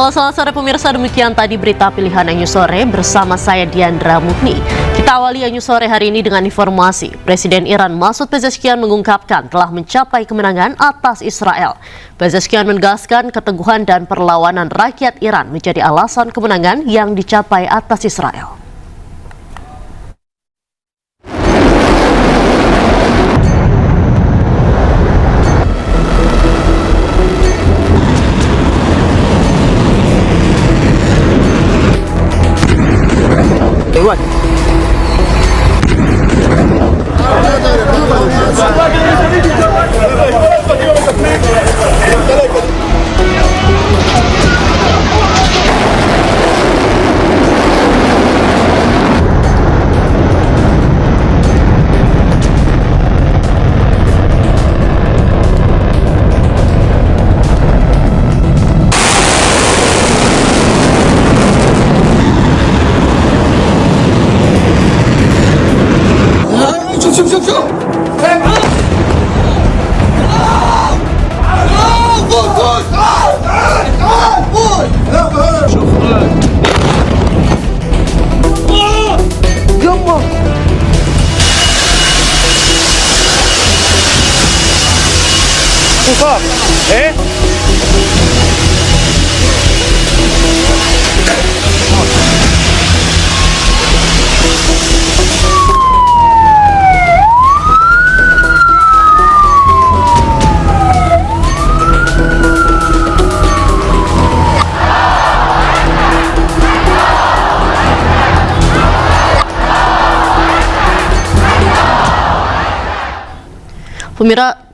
Halo, selamat sore pemirsa. Demikian tadi berita pilihan Anyu Sore bersama saya Diandra Mukni. Kita awali Anyu Sore hari ini dengan informasi. Presiden Iran Masoud Pezeshkian mengungkapkan telah mencapai kemenangan atas Israel. Pezeshkian menegaskan keteguhan dan perlawanan rakyat Iran menjadi alasan kemenangan yang dicapai atas Israel. What?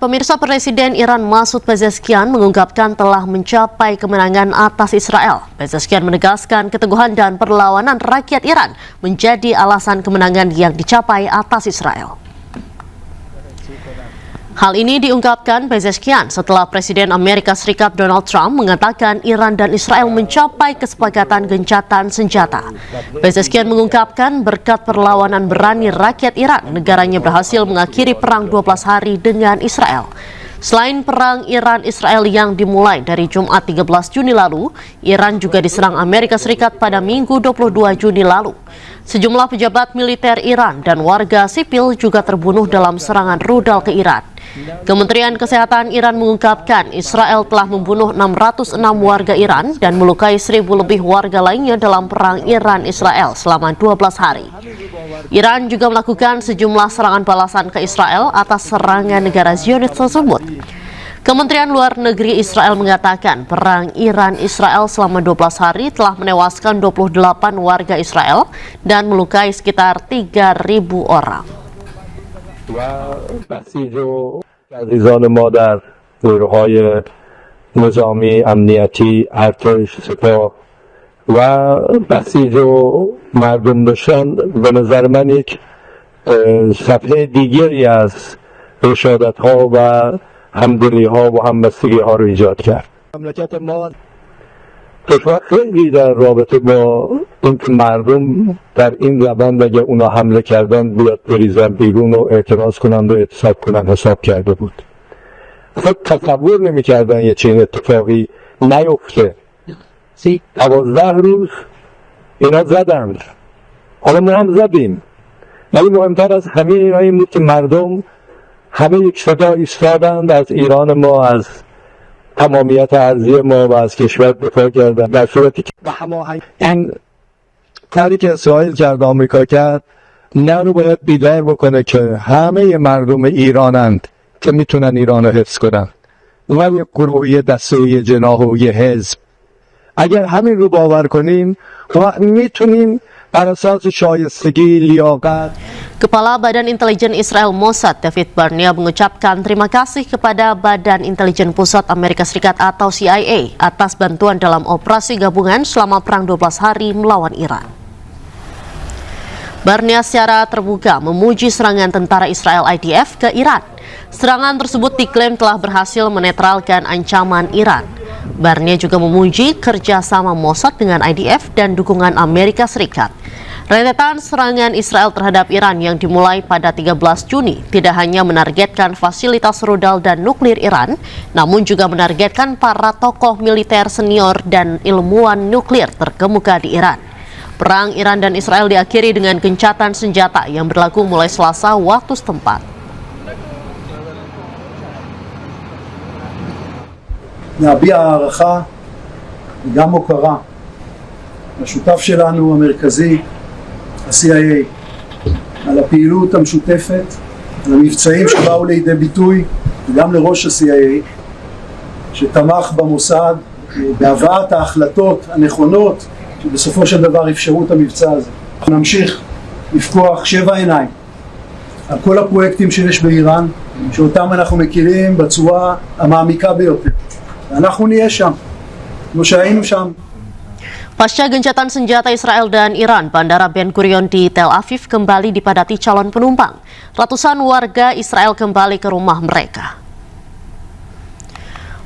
Pemirsa, Presiden Iran Masoud Pezeshkian mengungkapkan telah mencapai kemenangan atas Israel. Pezeshkian menegaskan keteguhan dan perlawanan rakyat Iran menjadi alasan kemenangan yang dicapai atas Israel. Hal ini diungkapkan Pezeshkian setelah Presiden Amerika Serikat Donald Trump mengatakan Iran dan Israel mencapai kesepakatan gencatan senjata. Pezeshkian mengungkapkan berkat perlawanan berani rakyat Iran, negaranya berhasil mengakhiri perang 12 hari dengan Israel. Selain perang Iran-Israel yang dimulai dari Jumat 13 Juni lalu, Iran juga diserang Amerika Serikat pada Minggu 22 Juni lalu. Sejumlah pejabat militer Iran dan warga sipil juga terbunuh dalam serangan rudal ke Iran. Kementerian Kesehatan Iran mengungkapkan Israel telah membunuh 606 warga Iran dan melukai 1.000 lebih warga lainnya dalam perang Iran-Israel selama 12 hari. Iran juga melakukan sejumlah serangan balasan ke Israel atas serangan negara Zionis tersebut. Kementerian Luar Negeri Israel mengatakan perang Iran-Israel selama 12 hari telah menewaskan 28 warga Israel dan melukai sekitar 3.000 orang. و بسیج و عزیزان ما در نیروهای نظامی امنیتی ارتش سپاه و بسیج و مردم داشتن به نظر من یک صفحه دیگری از رشادت ها و همدلی ها و همبستگی ها رو ایجاد کرد. مملکت ما کشور خیلی در رابطه با اینکه مردم در این روند اگه اونا حمله کردن بیاد بریزن بیرون و اعتراض کنند و اعتصاب کنند حساب کرده بود. خب تصور نمی‌کردن یه چنین اتفاقی نیفته. 12 روز اینا زدند. حالا ما هم زدیم. ولی مهمتر از همه اینا این بود که مردم همه یک صدا ایستادند، از ایران ما، از تمامیت ارضی ما و از کشور دفاع کردن، در صورتی که به هماهنگی این کاری که اسرائیل کرد، آمریکا کرد، نه رو باید بیدار بکنه که همه مردم ایرانند که میتونن ایران رو حفظ کنن، و یک گروه، یه دسته، یه جناح و یه حزب. اگر همین رو باور کنیم میتونیم بر اساس شایستگی، لیاقت. Kepala Badan Intelijen Israel Mossad David Barnea mengucapkan terima kasih kepada Badan Intelijen Pusat Amerika Serikat atau CIA atas bantuan dalam operasi gabungan selama perang 12 hari melawan Iran. Barnea secara terbuka memuji serangan tentara Israel IDF ke Iran. Serangan tersebut diklaim telah berhasil menetralkan ancaman Iran. Barnier juga memuji kerjasama Mossad dengan IDF dan dukungan Amerika Serikat. Rentetan serangan Israel terhadap Iran yang dimulai pada 13 Juni tidak hanya menargetkan fasilitas rudal dan nuklir Iran, namun juga menargetkan para tokoh militer senior dan ilmuwan nuklir terkemuka di Iran. Perang Iran dan Israel diakhiri dengan gencatan senjata yang berlaku mulai Selasa waktu setempat. להביע הערכה וגם הוקרה לשותף שלנו המרכזי, ה-CIA, על הפעילות המשותפת, על המבצעים שבאו לידי ביטוי, וגם לראש ה-CIA, שתמך במוסד בהבאת ההחלטות הנכונות, שבסופו של דבר אפשרו את המבצע הזה. אנחנו נמשיך לפקוח 7 עיניים על כל הפרויקטים שיש באיראן, שאותם אנחנו מכירים בצורה המעמיקה ביותר. אנחנו נהיה שם, כמו שהיינו שם. Pasca gencatan senjata Israel dan Iran, Bandara Ben Gurion di Tel Aviv kembali dipadati calon penumpang. Ratusan warga Israel kembali ke rumah mereka.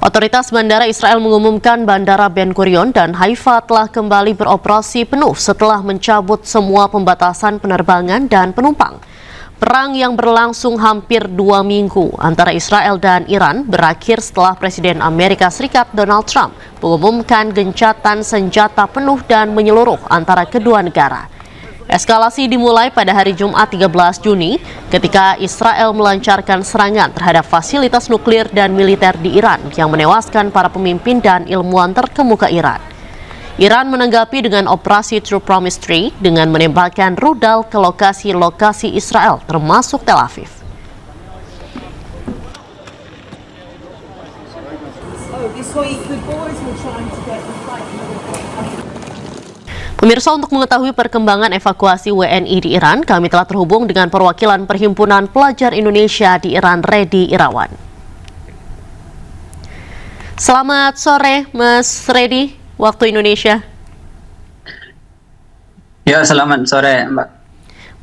Otoritas Bandara Israel mengumumkan Bandara Ben Gurion dan Haifa telah kembali beroperasi penuh setelah mencabut semua pembatasan penerbangan dan penumpang. Perang yang berlangsung hampir 2 minggu antara Israel dan Iran berakhir setelah Presiden Amerika Serikat Donald Trump mengumumkan gencatan senjata penuh dan menyeluruh antara kedua negara. Eskalasi dimulai pada hari Jumat 13 Juni ketika Israel melancarkan serangan terhadap fasilitas nuklir dan militer di Iran yang menewaskan para pemimpin dan ilmuwan terkemuka Iran. Iran menanggapi dengan operasi True Promise 3 dengan menembakkan rudal ke lokasi-lokasi Israel termasuk Tel Aviv. Pemirsa, untuk mengetahui perkembangan evakuasi WNI di Iran, kami telah terhubung dengan perwakilan Perhimpunan Pelajar Indonesia di Iran, Redi Irawan. Selamat sore, Mas Redi. Waktu Indonesia. Ya, selamat sore, Mbak.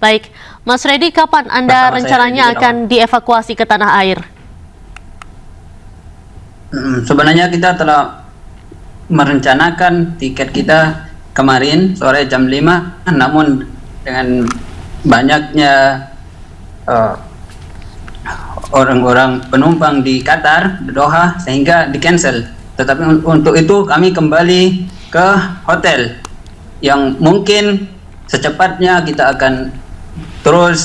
Baik, Mas Redi, kapan Anda rencananya akan dievakuasi ke tanah air? Sebenarnya kita telah merencanakan tiket kita kemarin sore jam 5, namun dengan banyaknya orang-orang penumpang di Qatar, di Doha, sehingga di-cancel. Tetapi untuk itu kami kembali ke hotel yang mungkin secepatnya kita akan terus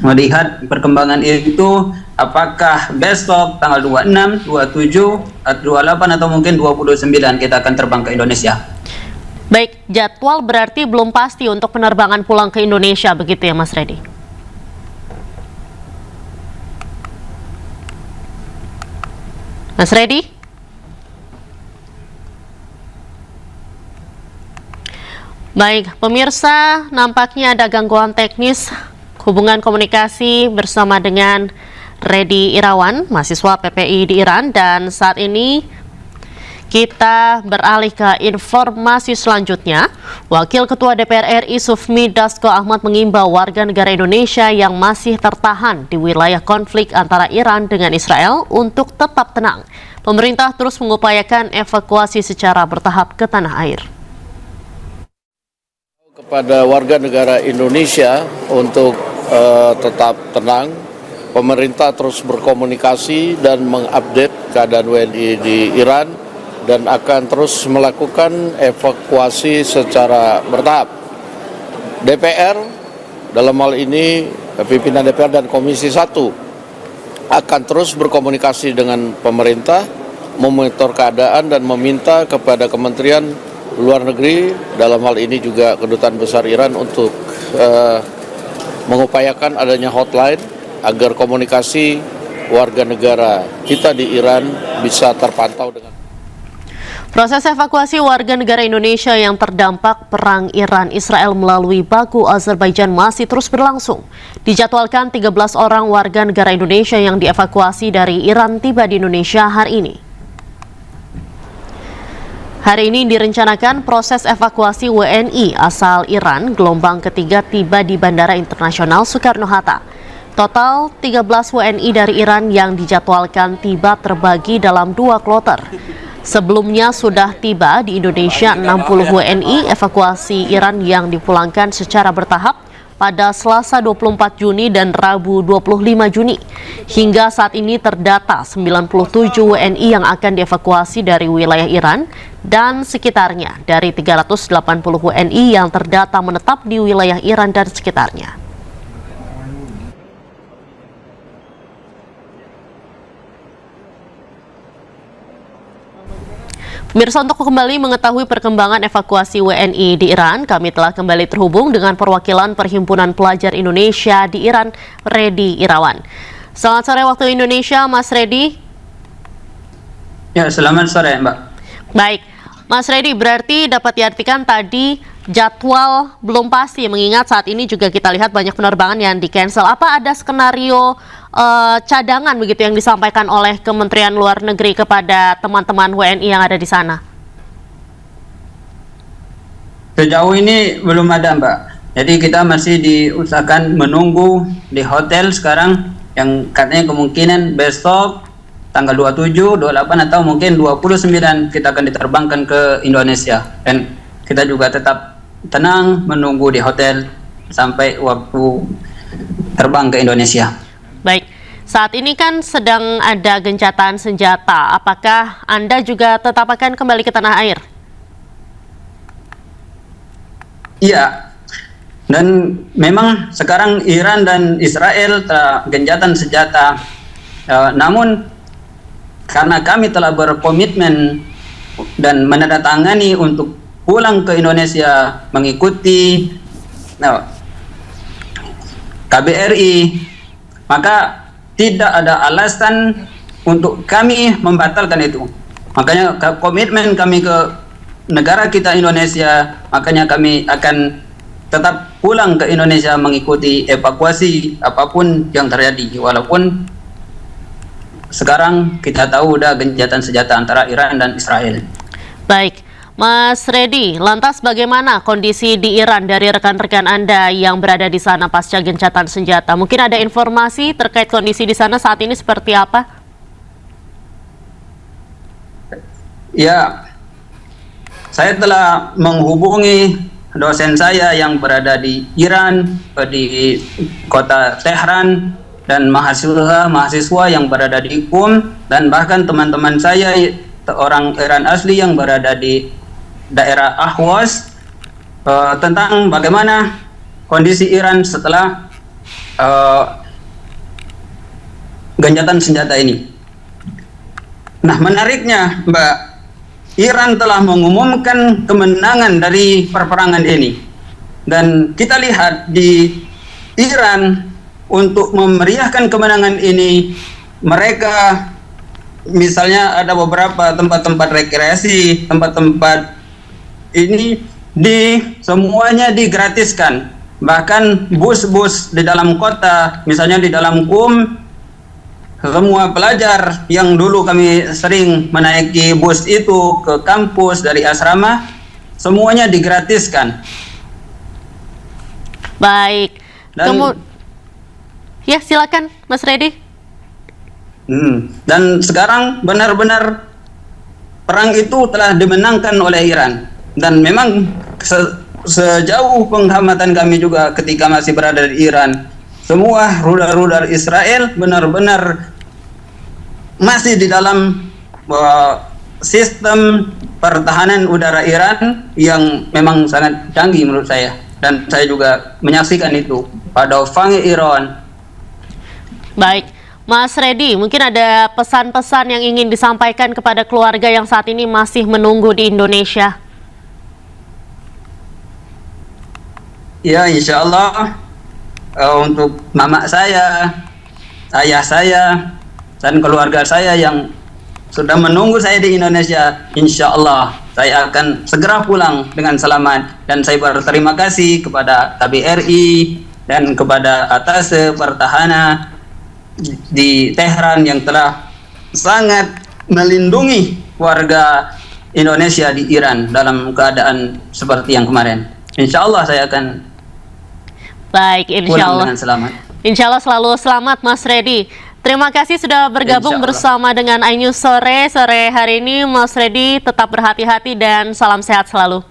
melihat perkembangan itu, apakah besok tanggal 26, 27, 28 atau mungkin 29 kita akan terbang ke Indonesia. Baik, jadwal berarti belum pasti untuk penerbangan pulang ke Indonesia, begitu ya Mas Redi? Mas Redi? Baik, pemirsa, nampaknya ada gangguan teknis hubungan komunikasi bersama dengan Redi Irawan, mahasiswa PPI di Iran, dan saat ini kita beralih ke informasi selanjutnya. Wakil Ketua DPR RI Sufmi Dasko Ahmad mengimbau warga negara Indonesia yang masih tertahan di wilayah konflik antara Iran dengan Israel untuk tetap tenang. Pemerintah terus mengupayakan evakuasi secara bertahap ke tanah air. Kepada warga negara Indonesia untuk tetap tenang, pemerintah terus berkomunikasi dan mengupdate keadaan WNI di Iran dan akan terus melakukan evakuasi secara bertahap. DPR dalam hal ini pimpinan DPR dan Komisi 1 akan terus berkomunikasi dengan pemerintah, memonitor keadaan dan meminta kepada Kementerian Luar Negeri, dalam hal ini juga Kedutaan Besar Iran, untuk mengupayakan adanya hotline agar komunikasi warga negara kita di Iran bisa terpantau dengan. Proses evakuasi warga negara Indonesia yang terdampak perang Iran-Israel melalui Baku, Azerbaijan masih terus berlangsung. Dijadwalkan 13 orang warga negara Indonesia yang dievakuasi dari Iran tiba di Indonesia hari ini. Hari ini direncanakan proses evakuasi WNI asal Iran gelombang ketiga tiba di Bandara Internasional Soekarno-Hatta. Total 13 WNI dari Iran yang dijadwalkan tiba terbagi dalam 2 kloter. Sebelumnya sudah tiba di Indonesia 60 WNI evakuasi Iran yang dipulangkan secara bertahap pada Selasa 24 Juni dan Rabu 25 Juni. Hingga saat ini terdata 97 WNI yang akan dievakuasi dari wilayah Iran dan sekitarnya dari 380 WNI yang terdata menetap di wilayah Iran dan sekitarnya. Pemirsa, untuk kembali mengetahui perkembangan evakuasi WNI di Iran, kami telah kembali terhubung dengan perwakilan Perhimpunan Pelajar Indonesia di Iran, Redi Irawan. Selamat sore waktu Indonesia, Mas Redi. Ya, selamat sore, Mbak. Baik, Mas Redi, berarti dapat diartikan tadi jadwal belum pasti, mengingat saat ini juga kita lihat banyak penerbangan yang di-cancel. Apa ada skenario cadangan begitu yang disampaikan oleh Kementerian Luar Negeri kepada teman-teman WNI yang ada di sana? Sejauh ini belum ada, Mbak. Jadi kita masih diusahakan menunggu di hotel sekarang yang katanya kemungkinan besok tanggal 27, 28 atau mungkin 29 kita akan diterbangkan ke Indonesia. Dan kita juga tetap tenang menunggu di hotel sampai waktu terbang ke Indonesia. Baik, saat ini kan sedang ada gencatan senjata. Apakah Anda juga tetap akan kembali ke tanah air? Iya, dan memang sekarang Iran dan Israel telah gencatan senjata. Namun karena kami telah berkomitmen dan menandatangani untuk pulang ke Indonesia mengikuti KBRI, maka tidak ada alasan untuk kami membatalkan itu. Makanya komitmen kami ke negara kita Indonesia, makanya kami akan tetap pulang ke Indonesia mengikuti evakuasi apapun yang terjadi. Walaupun sekarang kita tahu udah gencatan senjata antara Iran dan Israel. Baik, Mas Redi, lantas bagaimana kondisi di Iran dari rekan-rekan Anda yang berada di sana pasca gencatan senjata? Mungkin ada informasi terkait kondisi di sana saat ini seperti apa? Ya, saya telah menghubungi dosen saya yang berada di Iran, di kota Tehran, dan mahasiswa yang berada di Qum, dan bahkan teman-teman saya orang Iran asli yang berada di daerah Ahwaz, tentang bagaimana kondisi Iran setelah gencatan senjata ini. Nah, menariknya, Mbak, Iran telah mengumumkan kemenangan dari perperangan ini, dan kita lihat di Iran untuk memeriahkan kemenangan ini, mereka misalnya ada beberapa tempat-tempat rekreasi, tempat-tempat ini semuanya digratiskan. Bahkan bus-bus di dalam kota, misalnya di dalam Qum, semua pelajar yang dulu kami sering menaiki bus itu ke kampus dari asrama, semuanya digratiskan. Baik. Ya, silakan Mas Redi. Dan sekarang benar-benar perang itu telah dimenangkan oleh Iran. Dan memang sejauh pengamatan kami juga ketika masih berada di Iran, semua rudal-rudal Israel benar-benar masih di dalam sistem pertahanan udara Iran yang memang sangat canggih menurut saya. Dan saya juga menyaksikan itu pada Fangi Iran. Baik, Mas Redi, mungkin ada pesan-pesan yang ingin disampaikan kepada keluarga yang saat ini masih menunggu di Indonesia? Ya, insya Allah untuk mama saya, ayah saya, dan keluarga saya yang sudah menunggu saya di Indonesia, insya Allah saya akan segera pulang dengan selamat. Dan saya berterima kasih kepada KBRI dan kepada Atase Pertahanan di Tehran yang telah sangat melindungi warga Indonesia di Iran dalam keadaan seperti yang kemarin. Insya Allah saya akan Baik, insya Allah. dengan selamat. Insya Allah selalu selamat Mas Redi. Terima kasih sudah bergabung bersama dengan iNews sore hari ini. Mas Redi tetap berhati-hati dan salam sehat selalu.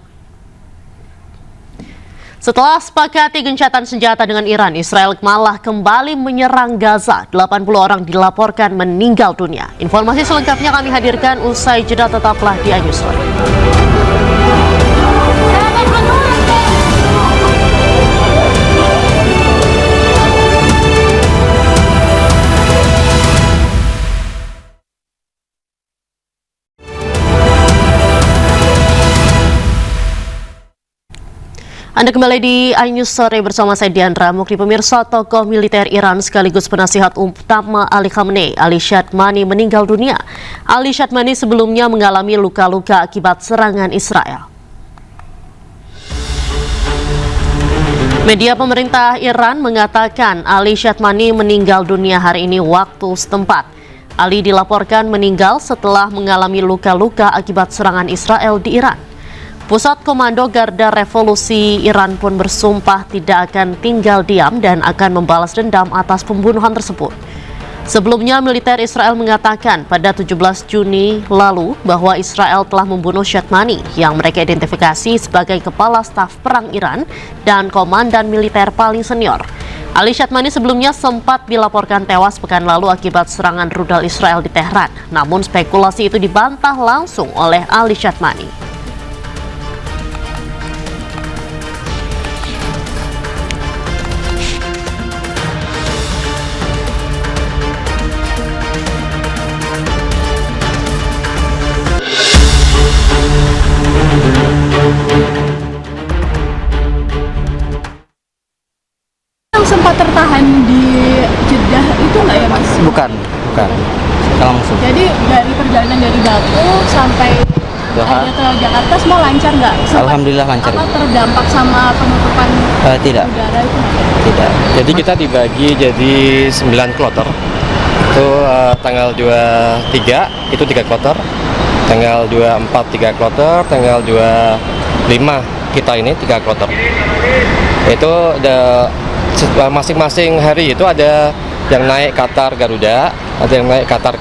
Setelah sepakati gencatan senjata dengan Iran, Israel malah kembali menyerang Gaza. 80 orang dilaporkan meninggal dunia. Informasi selengkapnya kami hadirkan usai jeda, tetaplah di iNews sore. Anda kembali di iNews sore bersama saya Diandra Mukri. Pemirsa, tokoh militer Iran sekaligus penasihat utama Ali Khamenei, Ali Shadmani meninggal dunia. Ali Shadmani sebelumnya mengalami luka-luka akibat serangan Israel. Media pemerintah Iran mengatakan Ali Shadmani meninggal dunia hari ini waktu setempat. Ali dilaporkan meninggal setelah mengalami luka-luka akibat serangan Israel di Iran. Pusat Komando Garda Revolusi Iran pun bersumpah tidak akan tinggal diam dan akan membalas dendam atas pembunuhan tersebut. Sebelumnya, militer Israel mengatakan pada 17 Juni lalu bahwa Israel telah membunuh Shadmani yang mereka identifikasi sebagai kepala staf perang Iran dan komandan militer paling senior. Ali Shadmani sebelumnya sempat dilaporkan tewas pekan lalu akibat serangan rudal Israel di Tehran. Namun spekulasi itu dibantah langsung oleh Ali Shadmani. Sempat tertahan di Jeddah itu nggak ya Mas? Bukan. Langsung. Jadi dari perjalanan dari Baku sampai ada ke Jakarta semua lancar nggak? Alhamdulillah lancar. Apa terdampak sama penutupan Tidak. udara itu? Tidak. Jadi kita dibagi jadi 9 kloter. Itu tanggal 23 itu 3 kloter. Tanggal 24 3 kloter, tanggal 25 kita ini 3 kloter. Itu ada masing-masing hari itu ada yang naik Qatar Garuda, ada yang naik Qatar,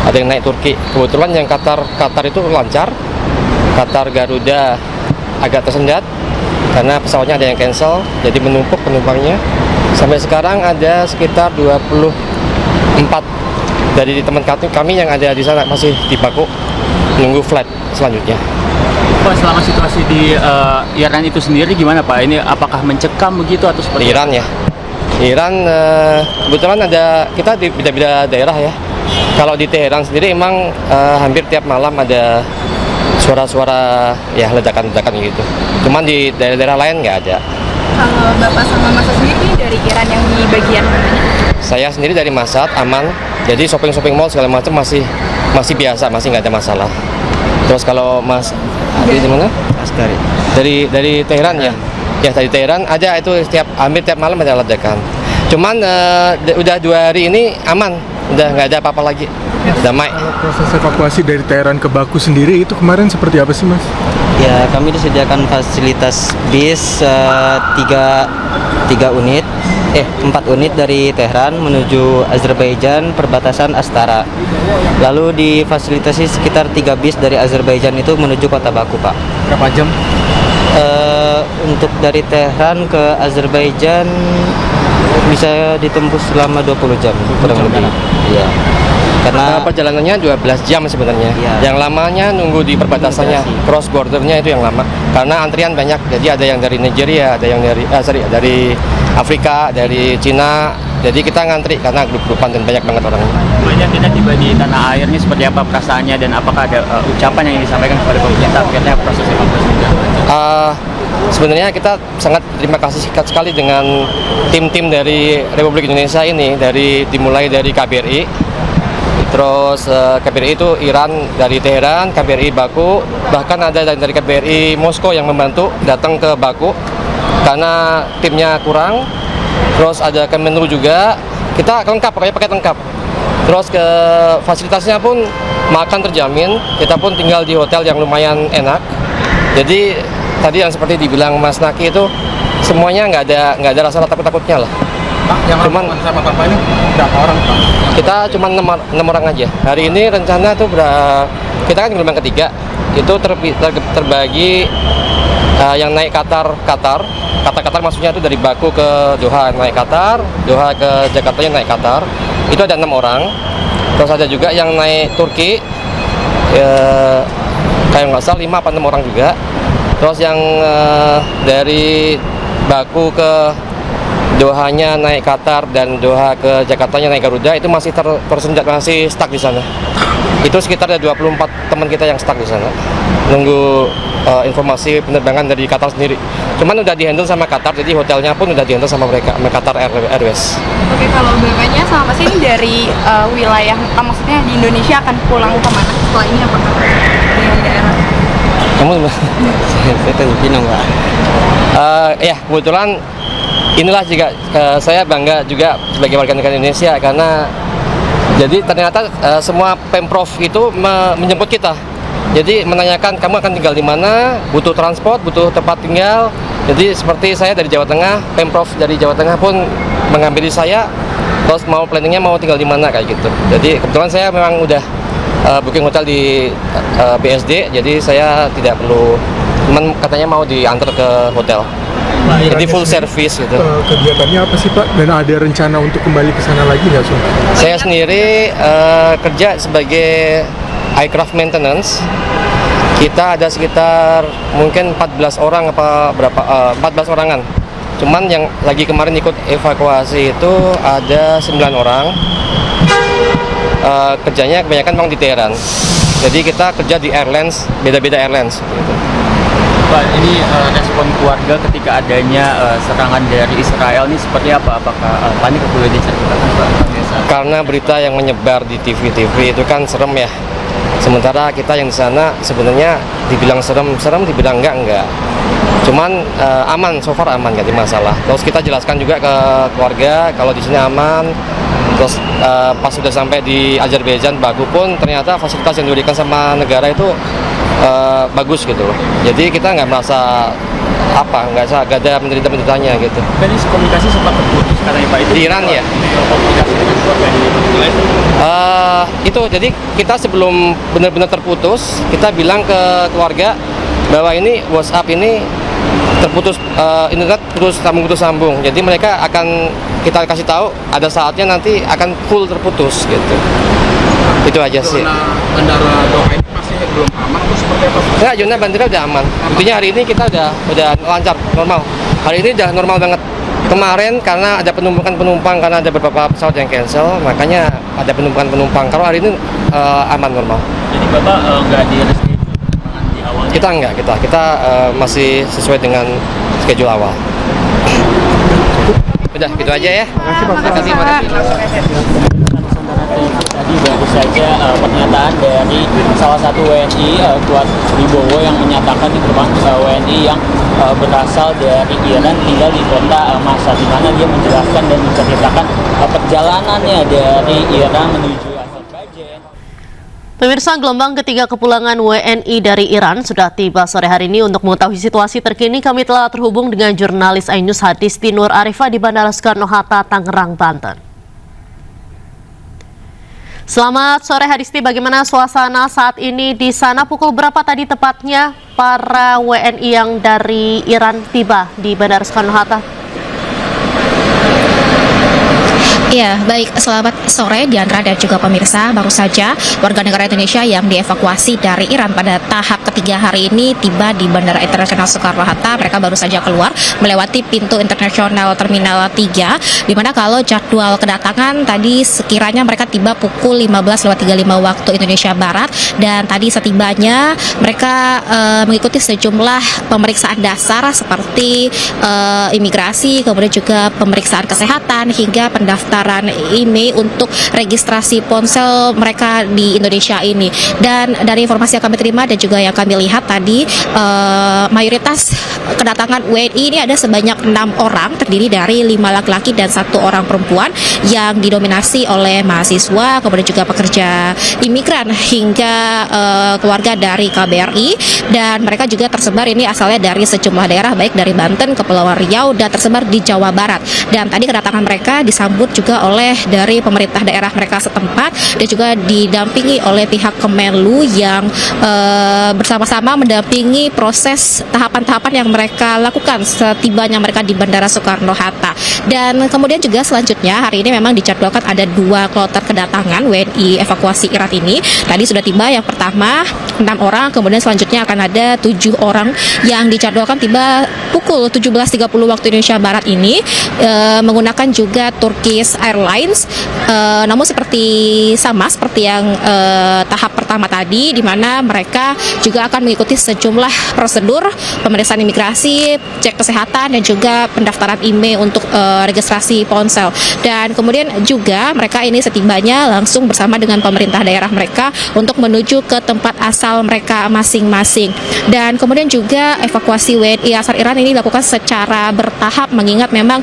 ada yang naik Turki. Kebetulan yang Qatar itu lancar, Qatar Garuda agak tersendat karena pesawatnya ada yang cancel, jadi menumpuk penumpangnya. Sampai sekarang ada sekitar 24 dari teman kami yang ada di sana masih di Baku menunggu flight selanjutnya. Pak, selama situasi di Iran itu sendiri gimana Pak? Ini apakah mencekam begitu atau seperti di Iran ya? Iran kebetulan kita di beda-beda daerah ya. Kalau di Teheran sendiri emang hampir tiap malam ada suara-suara ya ledakan-ledakan gitu. Cuman di daerah-daerah lain nggak ada. Kalau Bapak sama Mas sendiri dari Iran yang di bagian mananya? Saya sendiri dari Mashhad, aman. Jadi shopping mall segala macam masih biasa, masih nggak ada masalah. Terus kalau Mas di mana? Askari. Dari Teheran ya? Ya dari Teheran ada itu hampir tiap malam ada ledakan. Cuman udah 2 hari ini aman, udah nggak ada apa-apa lagi, damai. Kalau proses evakuasi dari Teheran ke Baku sendiri itu kemarin seperti apa sih Mas? Ya, kami disediakan fasilitas bis 4 unit dari Tehran menuju Azerbaijan perbatasan Astara. Lalu difasilitasi sekitar 3 bis dari Azerbaijan itu menuju kota Baku, Pak. berapa jam? Untuk dari Tehran ke Azerbaijan bisa ditempuh selama 20 jam kurang lebih. Iya. Karena perjalanannya 12 jam sebenarnya. Iya. Yang lamanya nunggu di perbatasannya, cross bordernya itu yang lama. Karena antrian banyak. Jadi ada yang dari Nigeria, ada yang dari Afrika, dari Cina. Jadi kita ngantri karena grup-grupan dan banyak banget orangnya. Kemudian kita tiba di tanah air ini seperti apa perasaannya dan apakah ada ucapan yang disampaikan kepada pemerintah akhirnya proses evakuasi juga? Sebenarnya kita sangat terima kasih sekali dengan tim-tim dari Republik Indonesia ini, dimulai dari KBRI, terus KBRI itu Iran dari Teheran, KBRI Baku, bahkan ada dari KBRI Moskow yang membantu datang ke Baku karena timnya kurang. Terus ada Kemenlu juga, kita lengkap, pokoknya paket lengkap. Terus ke fasilitasnya pun makan terjamin, kita pun tinggal di hotel yang lumayan enak. Jadi tadi yang seperti dibilang Mas Naki itu semuanya nggak ada rasa takut-takutnya lah. Cuman sama Bapak ini berapa orang, Pak? Kita cuma 6 orang aja. Hari ini rencana tuh kita kan gelombang ketiga. Itu terbagi yang naik Qatar maksudnya itu dari Baku ke Doha naik Qatar, Doha ke Jakartanya naik Qatar. Itu ada 6 orang. Terus ada juga yang naik Turki, kayak nggak salah 5 apa 6 orang juga. Terus yang dari Baku ke Dohanya naik Qatar dan Doha ke Jakartanya naik Garuda itu masih tersendat, masih stuck di sana. Itu sekitar ada 24 teman kita yang stuck di sana. Nunggu informasi penerbangan dari Qatar sendiri. Cuman udah dihandle sama Qatar, jadi hotelnya pun udah dihandle sama mereka, sama Qatar Airways. Oke, kalau Bapaknya sama Mas ini dari wilayah, maksudnya di Indonesia akan pulang kemana setelah ini, apakah di daerah? Kamu saya tanya Mbak. Ya kebetulan inilah juga saya bangga juga sebagai warga negara Indonesia karena jadi ternyata semua Pemprov itu menjemput kita. Jadi menanyakan kamu akan tinggal di mana, butuh transport, butuh tempat tinggal. Jadi seperti saya dari Jawa Tengah, Pemprov dari Jawa Tengah pun mengambil saya, terus mau planningnya mau tinggal di mana kayak gitu. Jadi kebetulan saya memang udah booking hotel di BSD, jadi saya tidak perlu, cuman katanya mau diantar ke hotel. Jadi full service gitu. Kegiatannya apa sih Pak? Dan ada rencana untuk kembali ke sana lagi nggak, Sun? Saya sendiri kerja sebagai aircraft maintenance. Kita ada sekitar mungkin 14 orang apa berapa 14 orangan. Cuman yang lagi kemarin ikut evakuasi itu ada 9 orang. Kerjanya kebanyakan memang di Teheran. Jadi kita kerja di airlines, beda-beda airlines gitu. Pak, ini respon keluarga ketika adanya serangan dari Israel ini seperti apa? Apakah panik atau boleh diceritakan, Pak? Karena berita yang menyebar di TV itu kan serem ya. Sementara kita yang di sana sebenarnya dibilang serem, dibilang enggak. Cuman aman, so far aman, nggak ada masalah. Terus kita jelaskan juga ke keluarga kalau di sini aman. Terus pas sudah sampai di Azerbaijan, Baku pun ternyata fasilitas yang diberikan sama negara itu bagus gitu loh. Jadi kita nggak merasa nggak ada menderita-menderitanya gitu. Tadi komunikasi sempat terputus karena Pak itu di Iran ya. Komunikasi dengan keluarga itu jadi kita sebelum benar-benar terputus, kita bilang ke keluarga bahwa ini WhatsApp ini terputus, internet putus sambung. Jadi mereka akan kita kasih tahu ada saatnya nanti akan full terputus gitu. Itu aja sih. Bandara Doha ini masih belum aman atau seperti apa? Enggak, zona bandara udah aman. Intinya hari ini kita udah lancar, normal. Hari ini udah normal banget. Kemarin karena ada penumpukan penumpang, karena ada beberapa pesawat yang cancel, makanya ada penumpukan penumpang. Kalau hari ini aman, normal. Jadi Bapak nggak di reschedule penerbangan di awalnya? Kita enggak, kita masih sesuai dengan schedule awal. Udah, gitu aja ya. Terima kasih. Tadi baru saja pernyataan dari salah satu WNI, Kuat Wibowo, yang menyatakan di merupakan WNI yang berasal dari Iran tinggal di kota Mashhad, di mana dia menjelaskan dan menceritakan perjalanannya dari Iran menuju Azerbaijan. Pemirsa, gelombang ketiga kepulangan WNI dari Iran sudah tiba sore hari ini. Untuk mengetahui situasi terkini, kami telah terhubung dengan jurnalis Ainus Hadisti Nur Arifah di Bandara Soekarno-Hatta, Tangerang, Banten. Selamat sore Hadisti, bagaimana suasana saat ini di sana? Pukul berapa tadi tepatnya para WNI yang dari Iran tiba di Bandara Soekarno-Hatta? Ya, baik, selamat sore Diandra dan juga pemirsa. Baru saja warga negara Indonesia yang dievakuasi dari Iran pada tahap ketiga hari ini tiba di Bandara Internasional Soekarno-Hatta. Mereka baru saja keluar melewati pintu internasional Terminal 3, di mana kalau jadwal kedatangan tadi sekiranya mereka tiba pukul 15.35 waktu Indonesia Barat, dan tadi setibanya mereka mengikuti sejumlah pemeriksaan dasar seperti imigrasi, kemudian juga pemeriksaan kesehatan hingga pendaftaran pendaftaran IMEI untuk registrasi ponsel mereka di Indonesia ini. Dan dari informasi yang kami terima dan juga yang kami lihat tadi, mayoritas kedatangan WNI ini ada sebanyak 6 orang, terdiri dari 5 laki-laki dan 1 orang perempuan yang didominasi oleh mahasiswa, kemudian juga pekerja imigran hingga keluarga dari KBRI. Dan mereka juga tersebar ini asalnya dari sejumlah daerah, baik dari Banten, Kepulauan Riau, dan tersebar di Jawa Barat. Dan tadi kedatangan mereka disambut juga oleh dari pemerintah daerah mereka setempat dan juga didampingi oleh pihak Kemenlu yang bersama-sama mendampingi proses tahapan-tahapan yang mereka lakukan setibanya mereka di Bandara Soekarno-Hatta. Dan kemudian juga selanjutnya hari ini memang dijadwalkan ada 2 kloter kedatangan WNI evakuasi Iran ini. Tadi sudah tiba yang pertama 6 orang, kemudian selanjutnya akan ada 7 orang yang dijadwalkan tiba pukul 17.30 waktu Indonesia Barat ini menggunakan juga Turkish Airlines. Namun seperti yang tahap pertama tadi, di mana mereka juga akan mengikuti sejumlah prosedur pemeriksaan imigrasi, cek kesehatan, dan juga pendaftaran IMEI untuk registrasi ponsel. Dan kemudian juga mereka ini setibanya langsung bersama dengan pemerintah daerah mereka untuk menuju ke tempat asal mereka masing-masing. Dan kemudian juga evakuasi WNI asal Iran ini dilakukan secara bertahap, mengingat memang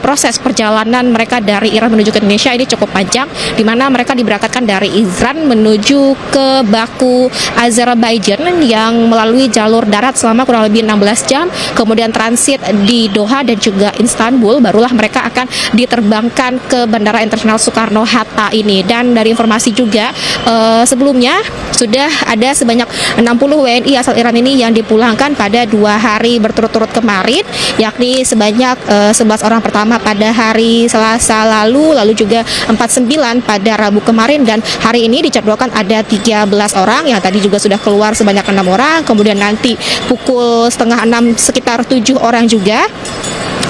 proses perjalanan mereka dari Iran menuju ke Indonesia ini cukup panjang, di mana mereka diberangkatkan dari Iran menuju ke Baku, Azerbaijan, yang melalui jalur darat selama kurang lebih 16 jam, kemudian transit di Doha dan juga Istanbul, barulah mereka akan diterbangkan ke Bandara Internasional Soekarno-Hatta ini. Dan dari informasi juga sebelumnya sudah ada sebanyak 60 WNI asal Iran ini yang dipulangkan pada 2 hari berturut-turut kemarin, yakni sebanyak 11 orang pertama pada hari Selasa lalu juga 49 pada Rabu kemarin, dan hari ini dijadwalkan ada 13 orang yang tadi juga sudah keluar sebanyak 6 orang, kemudian nanti pukul 5:30 sekitar 7 orang juga.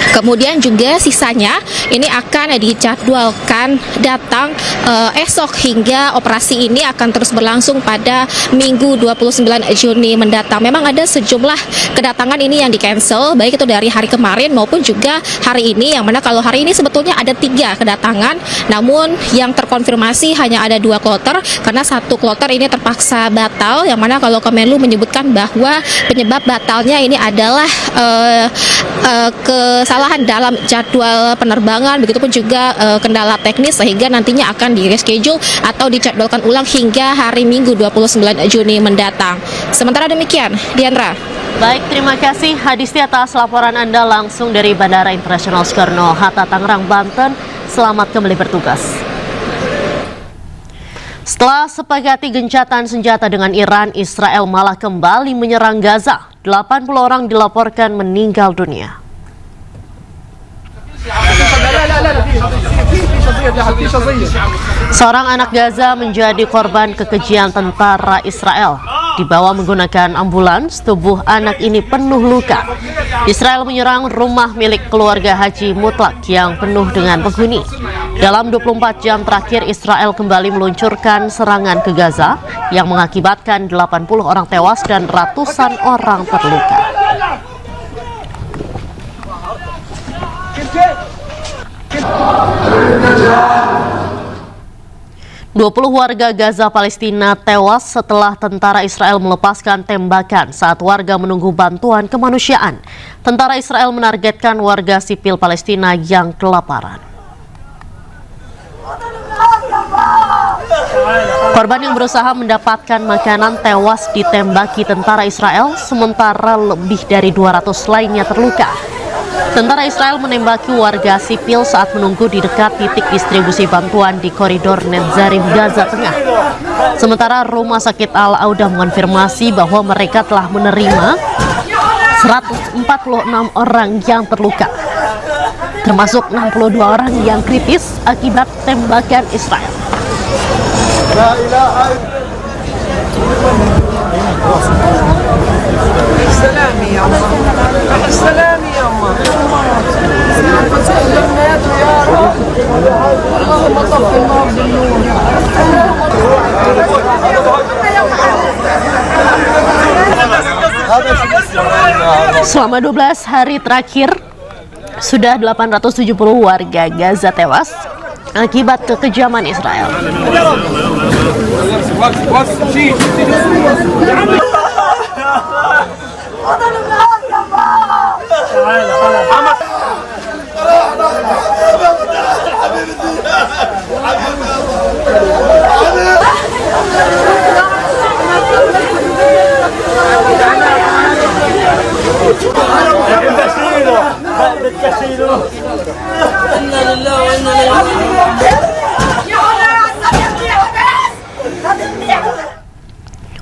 Kemudian juga sisanya ini akan dijadwalkan datang esok, hingga operasi ini akan terus berlangsung pada Minggu 29 Juni mendatang. Memang ada sejumlah kedatangan ini yang di-cancel, baik itu dari hari kemarin maupun juga hari ini, yang mana kalau hari ini sebetulnya ada 3 kedatangan, namun yang terkonfirmasi hanya ada 2 kloter, karena 1 kloter ini terpaksa batal, yang mana kalau Kemenlu menyebutkan bahwa penyebab batalnya ini adalah kesalahan dalam jadwal penerbangan, begitupun juga kendala teknis, sehingga nantinya akan di-reschedule atau dijadwalkan ulang hingga hari Minggu 29 Juni mendatang. Sementara demikian, Diandra. Baik, terima kasih Hadisti atas laporan Anda langsung dari Bandara Internasional Soekarno-Hatta, Tangerang, Banten. Selamat kembali bertugas. Setelah sepakati gencatan senjata dengan Iran, Israel malah kembali menyerang Gaza. 80 orang dilaporkan meninggal dunia. Seorang anak Gaza menjadi korban kekejian tentara Israel. Dibawa menggunakan ambulans, tubuh anak ini penuh luka. Israel menyerang rumah milik keluarga Haji Mutlak yang penuh dengan penghuni. Dalam 24 jam terakhir, Israel kembali meluncurkan serangan ke Gaza yang mengakibatkan 80 orang tewas dan ratusan orang terluka. 20 warga Gaza Palestina tewas setelah tentara Israel melepaskan tembakan saat warga menunggu bantuan kemanusiaan. Tentara Israel menargetkan warga sipil Palestina yang kelaparan. Korban yang berusaha mendapatkan makanan tewas ditembaki tentara Israel, sementara lebih dari 200 lainnya terluka. Tentara Israel menembaki warga sipil saat menunggu di dekat titik distribusi bantuan di koridor Netzarim, Gaza Tengah. Sementara Rumah Sakit Al-Auda mengonfirmasi bahwa mereka telah menerima 146 orang yang terluka, termasuk 62 orang yang kritis akibat tembakan Israel. Selama 12 hari terakhir, Sudah 870 warga Gaza tewas akibat kekejaman Israel.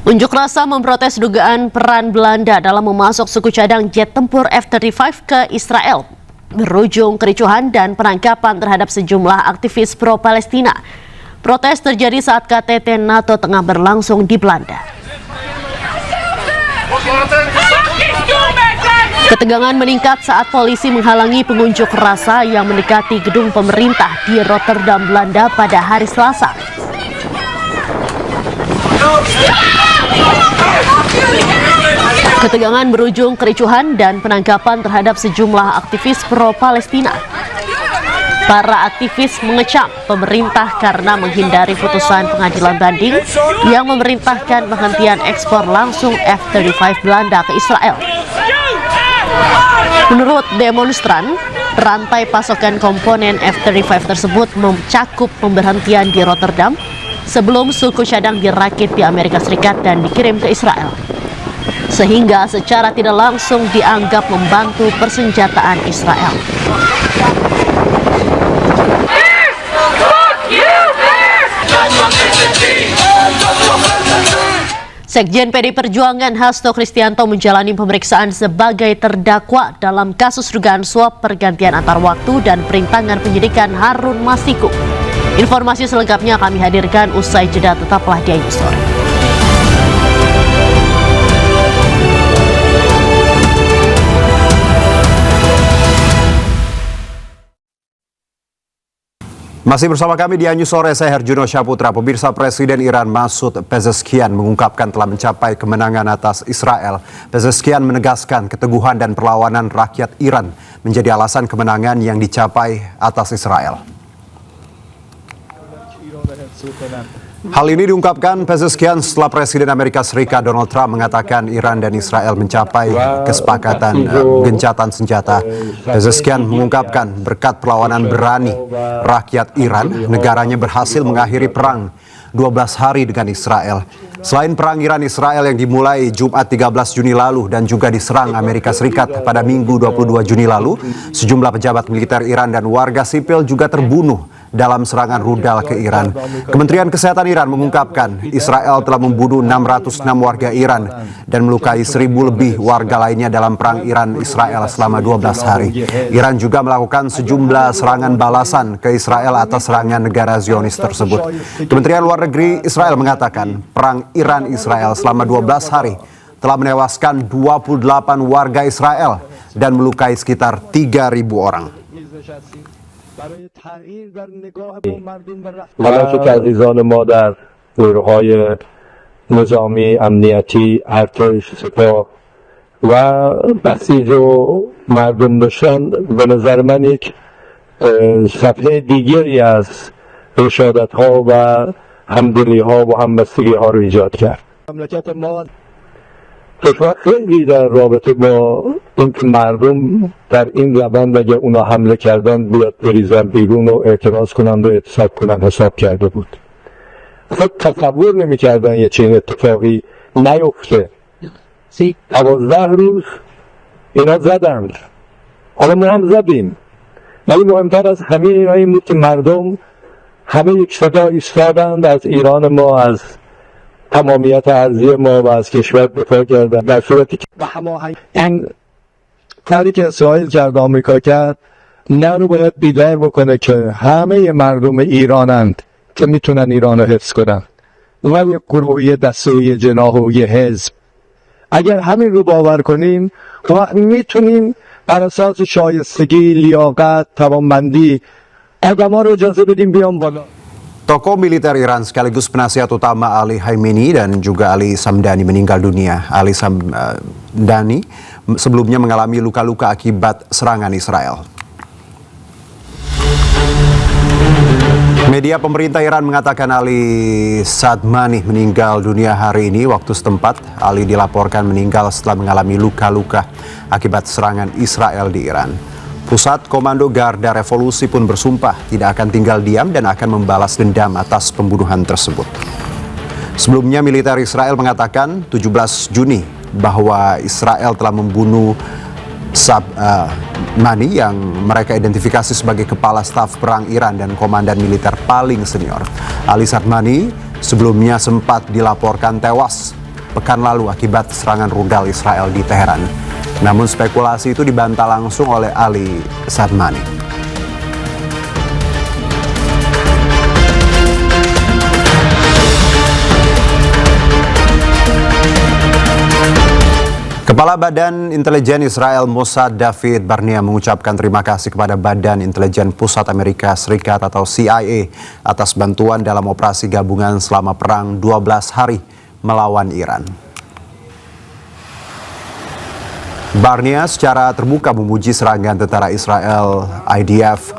Unjuk rasa memprotes dugaan peran Belanda dalam memasok suku cadang jet tempur F-35 ke Israel, berujung kericuhan dan penangkapan terhadap sejumlah aktivis pro-Palestina. Protes terjadi saat KTT NATO tengah berlangsung di Belanda. Ketegangan meningkat saat polisi menghalangi pengunjuk rasa yang mendekati gedung pemerintah di Rotterdam, Belanda pada hari Selasa. Ketegangan berujung kericuhan dan penangkapan terhadap sejumlah aktivis pro-Palestina. Para aktivis mengecam pemerintah karena menghindari putusan pengadilan banding yang memerintahkan penghentian ekspor langsung F-35 Belanda ke Israel. Menurut demonstran, rantai pasokan komponen F-35 tersebut mencakup pemberhentian di Rotterdam sebelum suku cadang dirakit di Amerika Serikat dan dikirim ke Israel, sehingga secara tidak langsung dianggap membantu persenjataan Israel. Sekjen PD Perjuangan Hasto Kristianto menjalani pemeriksaan sebagai terdakwa dalam kasus dugaan suap pergantian antar waktu dan perintangan penyidikan Harun Masiku. Informasi selengkapnya kami hadirkan usai jeda, tetaplah di Ayu Story. Masih bersama kami di Anju Sore, saya Herjuno Syaputra. Pemirsa, Presiden Iran Masoud Pezeshkian mengungkapkan telah mencapai kemenangan atas Israel. Pezeshkian menegaskan keteguhan dan perlawanan rakyat Iran menjadi alasan kemenangan yang dicapai atas Israel. Hal ini diungkapkan Pezeshkian setelah Presiden Amerika Serikat Donald Trump mengatakan Iran dan Israel mencapai kesepakatan gencatan senjata. Pezeshkian mengungkapkan berkat perlawanan berani rakyat Iran, negaranya berhasil mengakhiri perang 12 hari dengan Israel. Selain perang Iran-Israel yang dimulai Jumat 13 Juni lalu dan juga diserang Amerika Serikat pada Minggu 22 Juni lalu, sejumlah pejabat militer Iran dan warga sipil juga terbunuh dalam serangan rudal ke Iran. Kementerian Kesehatan Iran mengungkapkan Israel telah membunuh 606 warga Iran dan melukai 1.000 lebih warga lainnya dalam perang Iran-Israel selama 12 hari. Iran juga melakukan sejumlah serangan balasan ke Israel atas serangan negara Zionis tersebut. Kementerian Luar Negeri Israel mengatakan perang Iran-Israel selama 12 hari telah menewaskan 28 warga Israel dan melukai sekitar 3.000 orang. حالا که عزیزان ما در نیروهای نظامی، امنیتی، ارتش، سپاه و بسیج و مردم داشتن، به نظر من یک صفحه دیگری از رشادت ها و همدلی ها و همبستگی ها رو ایجاد کرد. مملکت ما کشور خیلی در رابطه با اینکه مردم در این روند اگه اونا حمله کردن بیاد بریزن بیرون و اعتراض کنند و اعتصاب کنند حساب کرده بود. اصلا تصور نمی‌کردن یه چنین اتفاقی نیفته. 12 روز اینا زدند. حالا ما هم زدیم. ولی مهمتر از همه اینا این بود که مردم همه یک صدا ایستادند، از ایران ما، از تمامیت ارضی ما و از کشور دفاع کردن، در صورتی که به هماهنگ کاری که اسرائیل کرد، آمریکا کرد، نه رو باید بیدار بکنه که همه مردم ایرانند که میتونن ایران رو حفظ کنن و یک گروه، یه دسته و یه جناح و یه حزب. اگر همین رو باور کنیم میتونیم بر اساس شایستگی، لیاقت، توانمندی آدما رو اجازه بدیم بیان بالا. Tokoh militer Iran sekaligus penasihat utama Ali Khamenei dan juga Ali Samdani meninggal dunia. Ali Samdani sebelumnya mengalami luka-luka akibat serangan Israel. Media pemerintah Iran mengatakan Ali Sadmani meninggal dunia hari ini waktu setempat. Ali dilaporkan meninggal setelah mengalami luka-luka akibat serangan Israel di Iran. Pusat Komando Garda Revolusi pun bersumpah tidak akan tinggal diam dan akan membalas dendam atas pembunuhan tersebut. Sebelumnya militer Israel mengatakan 17 Juni bahwa Israel telah membunuh Sadmani yang mereka identifikasi sebagai kepala staf perang Iran dan komandan militer paling senior. Ali Sadmani sebelumnya sempat dilaporkan tewas pekan lalu akibat serangan rudal Israel di Teheran. Namun spekulasi itu dibantah langsung oleh Ali Sadmani. Kepala Badan Intelijen Israel Mossad David Barnea mengucapkan terima kasih kepada Badan Intelijen Pusat Amerika Serikat atau CIA atas bantuan dalam operasi gabungan selama perang 12 hari melawan Iran. Barnea secara terbuka memuji serangan tentara Israel IDF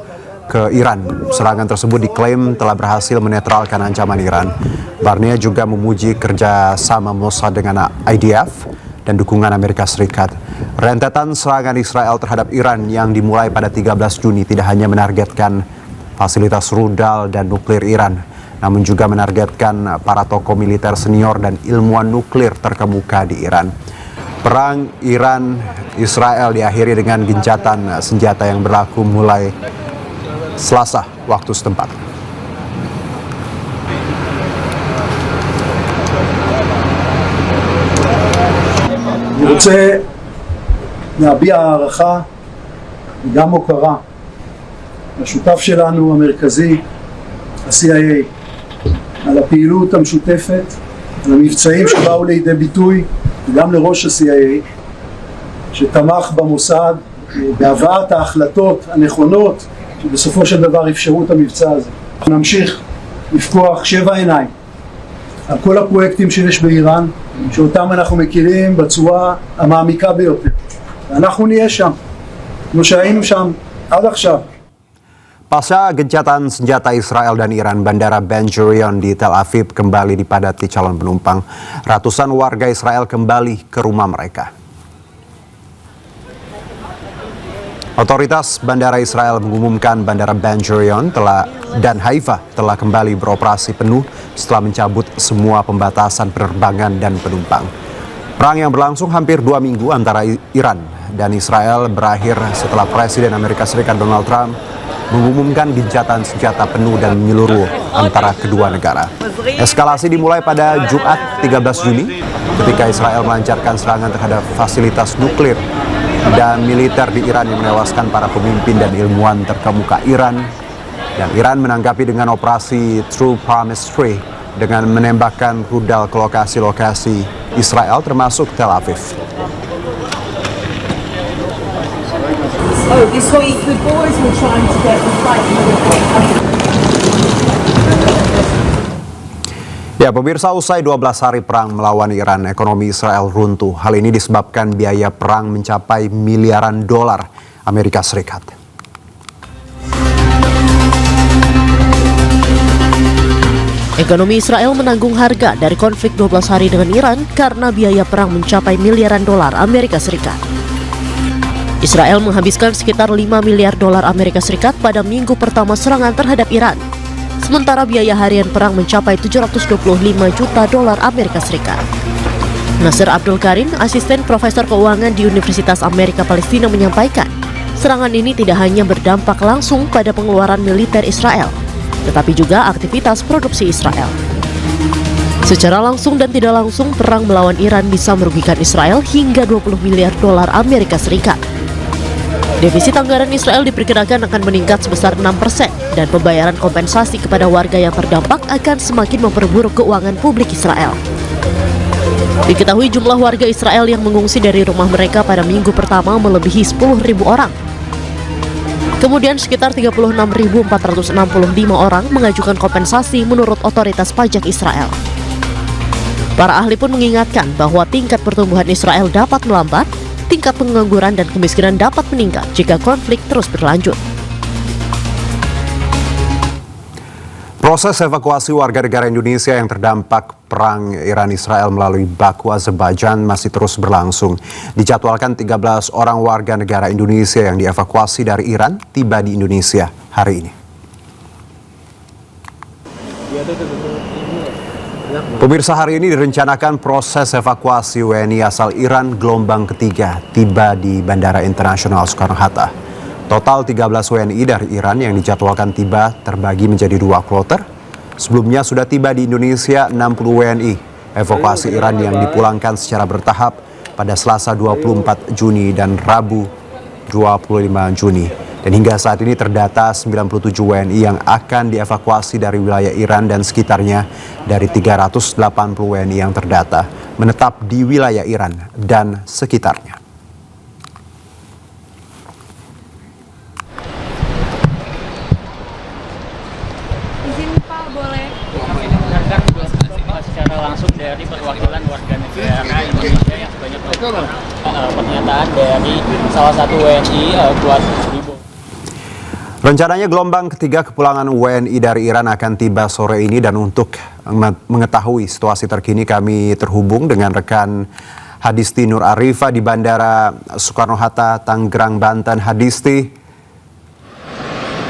ke Iran. Serangan tersebut diklaim telah berhasil menetralkan ancaman Iran. Barnea juga memuji kerjasama Mossad dengan IDF dan dukungan Amerika Serikat. Rentetan serangan Israel terhadap Iran yang dimulai pada 13 Juni tidak hanya menargetkan fasilitas rudal dan nuklir Iran, namun juga menargetkan para tokoh militer senior dan ilmuwan nuklir terkemuka di Iran. Perang Iran-Israel diakhiri dengan gencatan senjata yang berlaku mulai Selasa waktu setempat. אני רוצה להביע הערכה וגם הוקרה לשותף שלנו המרכזי, ה-CIA, על הפעילות המשותפת, על המבצעים שבאו לידי ביטוי, וגם לראש ה-CIA, שתמך במוסד בהבאת ההחלטות הנכונות שבסופו של דבר אפשרו את המבצע הזה. אנחנו נמשיך לפקוח 7 עיניים על כל הפרויקטים שיש באיראן, שאותם אנחנו מכירים בצורה המעמיקה ביותר. ואנחנו נהיה שם, כמו שהיינו שם עד עכשיו. Pasca gencatan senjata Israel dan Iran, Bandara Ben Gurion di Tel Aviv kembali dipadati calon penumpang. Ratusan warga Israel kembali ke rumah mereka. Otoritas Bandara Israel mengumumkan Bandara Ben Gurion dan Haifa telah kembali beroperasi penuh setelah mencabut semua pembatasan penerbangan dan penumpang. Perang yang berlangsung hampir 2 minggu antara Iran dan Israel berakhir setelah Presiden Amerika Serikat Donald Trump mengumumkan gencatan senjata penuh dan menyeluruh antara kedua negara. Eskalasi dimulai pada Jumat 13 Juni ketika Israel melancarkan serangan terhadap fasilitas nuklir dan militer di Iran yang menewaskan para pemimpin dan ilmuwan terkemuka Iran. Dan Iran menanggapi dengan operasi True Promise 3 dengan menembakkan rudal ke lokasi-lokasi Israel termasuk Tel Aviv. Ya, pemirsa, usai 12 hari perang melawan Iran, ekonomi Israel runtuh. Hal ini disebabkan biaya perang mencapai miliaran dolar Amerika Serikat. Ekonomi Israel menanggung harga dari konflik 12 hari dengan Iran karena biaya perang mencapai miliaran dolar Amerika Serikat. Israel menghabiskan sekitar 5 miliar dolar Amerika Serikat pada minggu pertama serangan terhadap Iran. Sementara biaya harian perang mencapai 725 juta dolar Amerika Serikat. Nasir Abdul Karim, asisten profesor keuangan di Universitas Amerika Palestina menyampaikan, serangan ini tidak hanya berdampak langsung pada pengeluaran militer Israel, tetapi juga aktivitas produksi Israel. Secara langsung dan tidak langsung, perang melawan Iran bisa merugikan Israel hingga 20 miliar dolar Amerika Serikat. Defisit anggaran Israel diperkirakan akan meningkat sebesar 6% dan pembayaran kompensasi kepada warga yang terdampak akan semakin memperburuk keuangan publik Israel. Diketahui jumlah warga Israel yang mengungsi dari rumah mereka pada minggu pertama melebihi 10.000 orang. Kemudian sekitar 36.465 orang mengajukan kompensasi menurut otoritas pajak Israel. Para ahli pun mengingatkan bahwa tingkat pertumbuhan Israel dapat melambat, tingkat pengangguran dan kemiskinan dapat meningkat jika konflik terus berlanjut. Proses evakuasi warga negara Indonesia yang terdampak perang Iran-Israel melalui Baku, Azerbaijan masih terus berlangsung. Dijadwalkan 13 orang warga negara Indonesia yang dievakuasi dari Iran tiba di Indonesia hari ini. Pemirsa, hari ini direncanakan proses evakuasi WNI asal Iran gelombang ketiga tiba di Bandara Internasional Soekarno-Hatta. Total 13 WNI dari Iran yang dijadwalkan tiba terbagi menjadi 2 kloter. Sebelumnya sudah tiba di Indonesia 60 WNI. Evakuasi Iran yang dipulangkan secara bertahap pada Selasa 24 Juni dan Rabu 25 Juni. Dan hingga saat ini terdata 97 WNI yang akan dievakuasi dari wilayah Iran dan sekitarnya dari 380 WNI yang terdata menetap di wilayah Iran dan sekitarnya. Secara langsung dari perwakilan warga negara Indonesia yang sebanyak pernyataan dari salah satu WNI Kuat Ribo. Rencananya gelombang ketiga kepulangan WNI dari Iran akan tiba sore ini, dan untuk mengetahui situasi terkini kami terhubung dengan rekan Hadisti Nur Arifa di Bandara Soekarno-Hatta, Tangerang, Banten. Hadisti,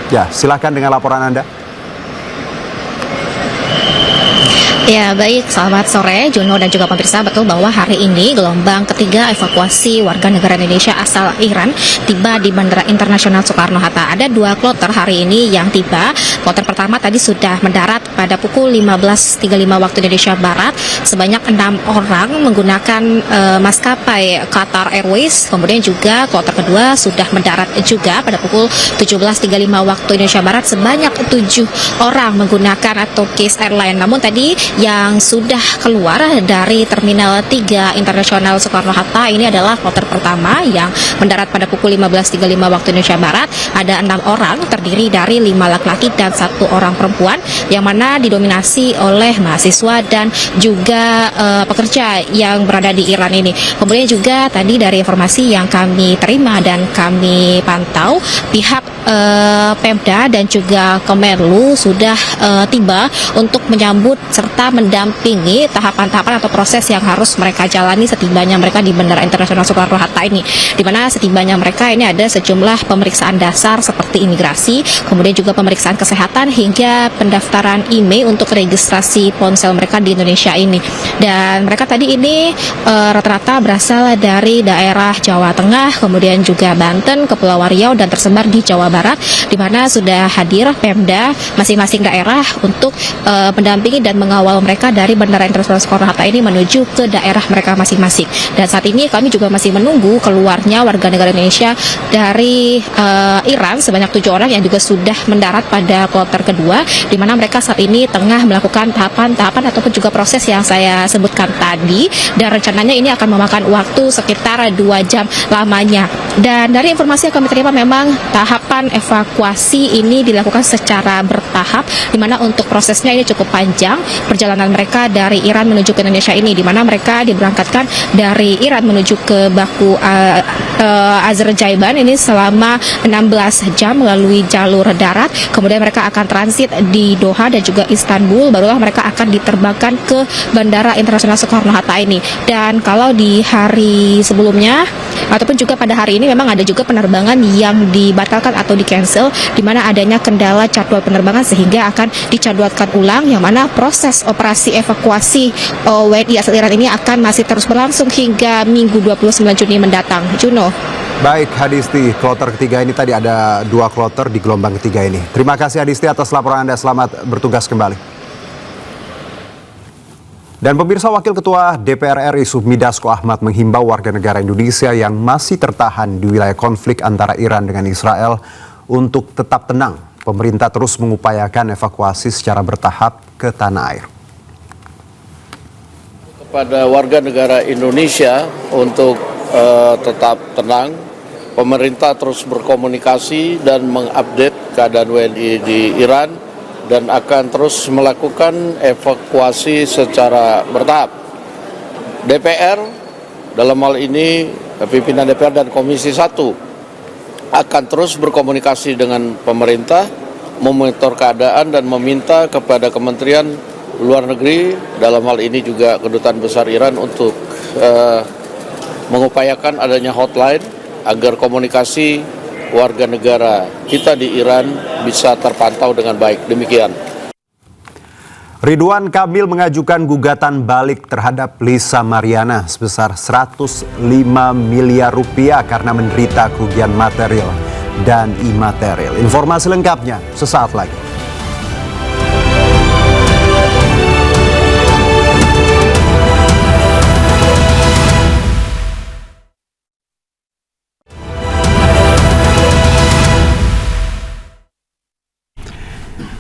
ya silakan dengan laporan Anda. Ya baik, selamat sore Juno dan juga pemirsa. Betul bahwa hari ini gelombang ketiga evakuasi warga negara Indonesia asal Iran tiba di Bandara Internasional Soekarno-Hatta. Ada 2 kloter hari ini yang tiba. Kloter pertama tadi sudah mendarat pada pukul 15.35 waktu Indonesia Barat. Sebanyak 6 orang menggunakan maskapai Qatar Airways. Kemudian juga kloter kedua sudah mendarat juga pada pukul 17.35 waktu Indonesia Barat. Sebanyak 7 orang menggunakan Turkish Airlines. Namun tadi yang sudah keluar dari Terminal 3 Internasional Soekarno-Hatta ini adalah kloter pertama yang mendarat pada pukul 15.35 waktu Indonesia Barat. Ada 6 orang terdiri dari 5 laki-laki dan 1 orang perempuan yang mana didominasi oleh mahasiswa dan juga pekerja yang berada di Iran ini. Kemudian juga tadi dari informasi yang kami terima dan kami pantau, pihak Pemda dan juga Kemenlu sudah tiba untuk menyambut serta mendampingi tahapan-tahapan atau proses yang harus mereka jalani setibanya mereka di Bandara Internasional Soekarno-Hatta ini, di mana setibanya mereka ini ada sejumlah pemeriksaan dasar seperti imigrasi, kemudian juga pemeriksaan kesehatan hingga pendaftaran IMEI untuk registrasi ponsel mereka di Indonesia ini. Dan mereka tadi ini rata-rata berasal dari daerah Jawa Tengah, kemudian juga Banten, Kepulauan Riau, dan tersebar di Jawa Barat, di mana sudah hadir Pemda masing-masing daerah untuk mendampingi dan mengawal mereka dari Bandara Internasional Soekarno-Hatta ini menuju ke daerah mereka masing-masing. Dan saat ini kami juga masih menunggu keluarnya warga negara Indonesia dari Iran sebanyak 7 orang yang juga sudah mendarat pada kloter kedua, di mana mereka saat ini tengah melakukan tahapan-tahapan ataupun juga proses yang saya sebutkan tadi, dan rencananya ini akan memakan waktu sekitar 2 jam lamanya. Dan dari informasi yang kami terima memang tahapan evakuasi ini dilakukan secara bertahap, di mana untuk prosesnya ini cukup panjang. Perjalanan mereka dari Iran menuju ke Indonesia ini, di mana mereka diberangkatkan dari Iran menuju ke Baku, Azerbaijan ini selama 16 jam melalui jalur darat. Kemudian mereka akan transit di Doha dan juga Istanbul, barulah mereka akan diterbangkan ke Bandara Internasional Soekarno-Hatta ini. Dan kalau di hari sebelumnya ataupun juga pada hari ini memang ada juga penerbangan yang dibatalkan atau di-cancel, di mana adanya kendala jadwal penerbangan sehingga akan dicadwalkan ulang, yang mana proses operasi evakuasi WNI asal Iran ini akan masih terus berlangsung hingga Minggu 29 Juni mendatang. Juno. Baik Hadisti, kloter ketiga ini tadi ada 2 kloter di gelombang ketiga ini. Terima kasih Hadisti atas laporan Anda, selamat bertugas kembali. Dan pemirsa, Wakil Ketua DPR RI Sufmi Dasko Ahmad menghimbau warga negara Indonesia yang masih tertahan di wilayah konflik antara Iran dengan Israel untuk tetap tenang. Pemerintah terus mengupayakan evakuasi secara bertahap ke tanah air. Kepada warga negara Indonesia untuk tetap tenang, pemerintah terus berkomunikasi dan mengupdate keadaan WNI di Iran dan akan terus melakukan evakuasi secara bertahap. DPR dalam hal ini pimpinan DPR dan Komisi 1 akan terus berkomunikasi dengan pemerintah memonitor keadaan dan meminta kepada Kementerian Luar Negeri, dalam hal ini juga Kedutaan Besar Iran, untuk mengupayakan adanya hotline agar komunikasi warga negara kita di Iran bisa terpantau dengan baik. Demikian. Ridwan Kamil mengajukan gugatan balik terhadap Lisa Mariana sebesar 105 miliar rupiah karena menderita kerugian material dan imaterial. Informasi lengkapnya sesaat lagi.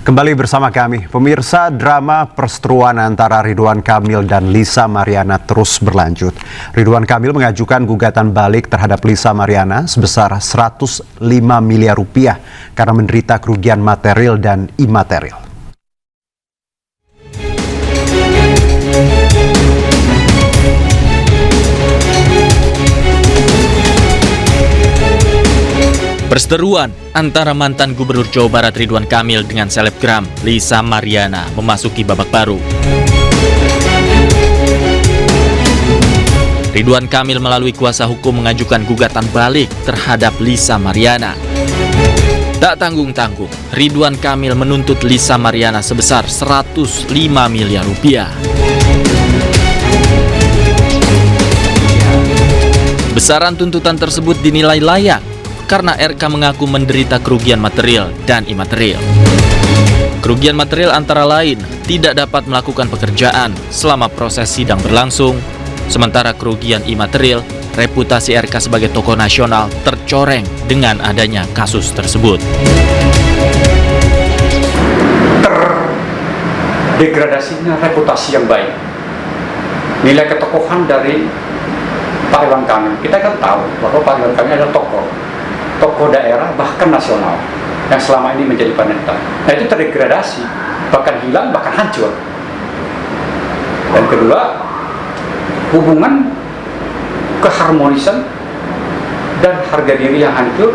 Kembali bersama kami, pemirsa, drama perseteruan antara Ridwan Kamil dan Lisa Mariana terus berlanjut. Ridwan Kamil mengajukan gugatan balik terhadap Lisa Mariana sebesar 105 miliar rupiah karena menderita kerugian material dan imaterial. Perseteruan antara mantan Gubernur Jawa Barat Ridwan Kamil dengan selebgram Lisa Mariana memasuki babak baru. Ridwan Kamil melalui kuasa hukum mengajukan gugatan balik terhadap Lisa Mariana. Tak tanggung-tanggung, Ridwan Kamil menuntut Lisa Mariana sebesar 105 miliar rupiah. Besaran tuntutan tersebut dinilai layak karena RK mengaku menderita kerugian material dan imaterial. Kerugian material antara lain tidak dapat melakukan pekerjaan selama proses sidang berlangsung, sementara kerugian imaterial, reputasi RK sebagai tokoh nasional tercoreng dengan adanya kasus tersebut. Terdegradasinya reputasi yang baik, nilai ketokohan dari Pak Ridwan Kamil. Kita kan tahu bahwa Pak Ridwan Kamil adalah tokoh daerah bahkan nasional yang selama ini menjadi penentang. Nah, itu terdegradasi, bahkan hilang, bahkan hancur. Dan kedua, hubungan keharmonisan dan harga diri yang hancur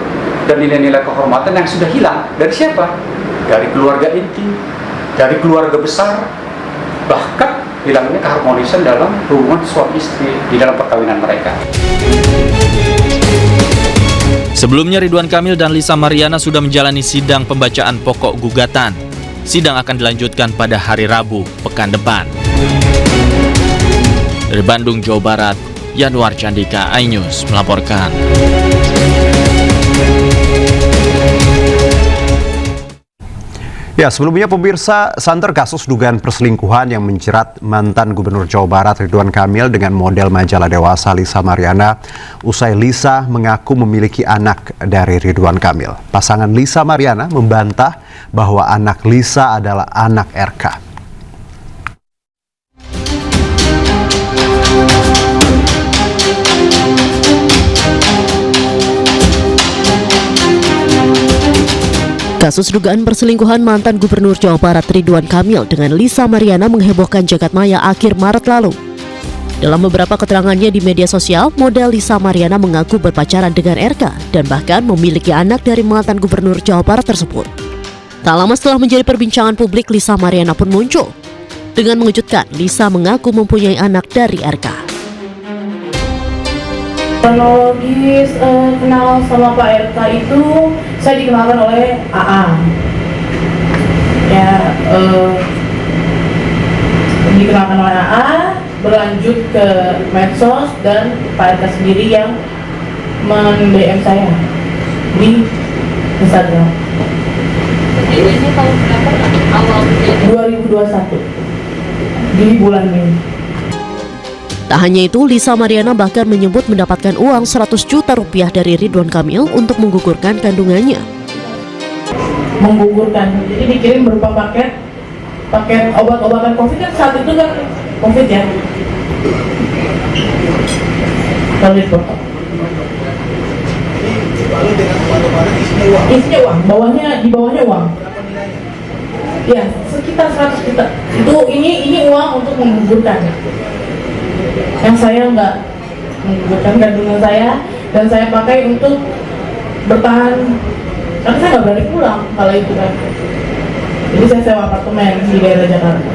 dan nilai-nilai kehormatan yang sudah hilang. Dari siapa? Dari keluarga inti, dari keluarga besar, bahkan hilangnya keharmonisan dalam hubungan suami istri di dalam perkawinan mereka. Sebelumnya Ridwan Kamil dan Lisa Mariana sudah menjalani sidang pembacaan pokok gugatan. Sidang akan dilanjutkan pada hari Rabu pekan depan. Dari Bandung, Jawa Barat, Yanuar Candika, iNews melaporkan. Ya, sebelumnya pemirsa, santer kasus dugaan perselingkuhan yang menjerat mantan Gubernur Jawa Barat Ridwan Kamil dengan model majalah dewasa Lisa Mariana, usai Lisa mengaku memiliki anak dari Ridwan Kamil. Pasangan Lisa Mariana membantah bahwa anak Lisa adalah anak RK. Kasus dugaan perselingkuhan mantan Gubernur Jawa Barat Ridwan Kamil dengan Lisa Mariana menghebohkan jagat maya akhir Maret lalu. Dalam beberapa keterangannya di media sosial, model Lisa Mariana mengaku berpacaran dengan RK dan bahkan memiliki anak dari mantan Gubernur Jawa Barat tersebut. Tak lama setelah menjadi perbincangan publik, Lisa Mariana pun muncul. Dengan mengejutkan, Lisa mengaku mempunyai anak dari RK. Kronologis kenal sama Pak RK itu saya dikenalkan oleh AA. Ya, dikenalkan oleh AA, berlanjut ke medsos dan Pak RK sendiri yang men-DM saya di Instagram. Ini tahun berapa? Awal 2021 di bulan Mei. Tak hanya itu, Lisa Mariana bahkan menyebut mendapatkan uang 100 juta rupiah dari Ridwan Kamil untuk menggugurkan kandungannya. Menggugurkan, jadi dikirim berupa paket obat-obatan COVID, kan saat itu kan COVID ya. Kalau dipotong. Isinya uang, di bawahnya uang. Ya, sekitar 100 juta. Ini uang untuk menggugurkan. Yang saya nggak menggugurkan kandungan saya, dan saya pakai untuk bertahan karena saya nggak berani pulang kalau itu kan. Jadi saya sewa apartemen di daerah Jakarta.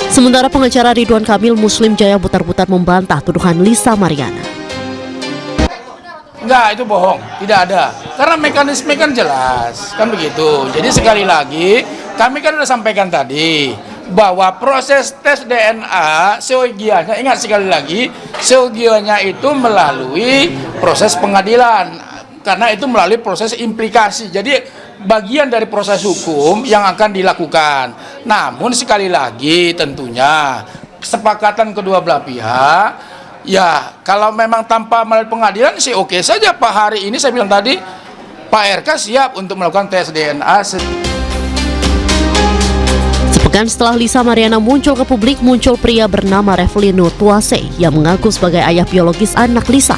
Sementara pengacara Ridwan Kamil Muslim Jaya butar-butar membantah tuduhan Lisa Mariana. Enggak, itu bohong, tidak ada. Karena mekanisme kan jelas, kan begitu. Jadi sekali lagi, kami kan sudah sampaikan tadi bahwa proses tes DNA seyogianya, ingat sekali lagi, seyogianya itu melalui proses pengadilan, karena itu melalui proses implikasi. Jadi bagian dari proses hukum yang akan dilakukan. Namun sekali lagi tentunya kesepakatan kedua belah pihak, ya kalau memang tanpa melalui pengadilan sih oke saja Pak. Hari ini saya bilang tadi Pak RK siap untuk melakukan tes DNA. Sepekan setelah Lisa Mariana muncul ke publik, muncul pria bernama Revelino Tuase yang mengaku sebagai ayah biologis anak Lisa.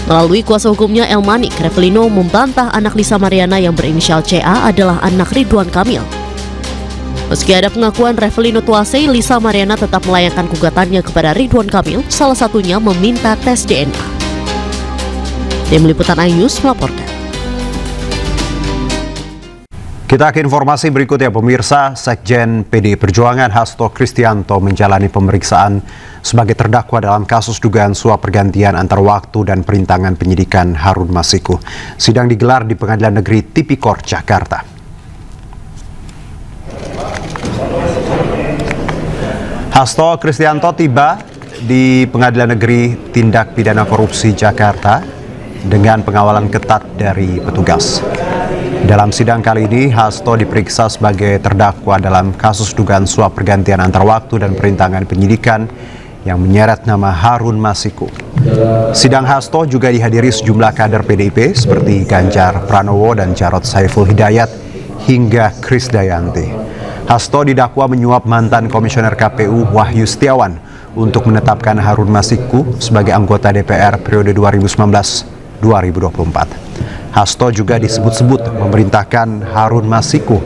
Melalui kuasa hukumnya El Manik, Revelino membantah anak Lisa Mariana yang berinisial CA adalah anak Ridwan Kamil. Meski ada pengakuan Revelino Tuase, Lisa Mariana tetap melayangkan gugatannya kepada Ridwan Kamil, salah satunya meminta tes DNA. Tim Liputan iNews melaporkan. Kita ke informasi berikutnya, pemirsa. Sekjen PDI Perjuangan Hasto Kristianto menjalani pemeriksaan sebagai terdakwa dalam kasus dugaan suap pergantian antar waktu dan perintangan penyidikan Harun Masiku. Sidang digelar di Pengadilan Negeri Tipikor, Jakarta. Hasto Kristianto tiba di Pengadilan Negeri Tindak Pidana Korupsi Jakarta dengan pengawalan ketat dari petugas. Dalam sidang kali ini, Hasto diperiksa sebagai terdakwa dalam kasus dugaan suap pergantian antar waktu dan perintangan penyidikan yang menyeret nama Harun Masiku. Sidang Hasto juga dihadiri sejumlah kader PDIP seperti Ganjar Pranowo dan Jarod Saiful Hidayat hingga Krisdayanti. Hasto didakwa menyuap mantan Komisioner KPU Wahyu Setiawan untuk menetapkan Harun Masiku sebagai anggota DPR periode 2019-2024. Hasto juga disebut-sebut memerintahkan Harun Masiku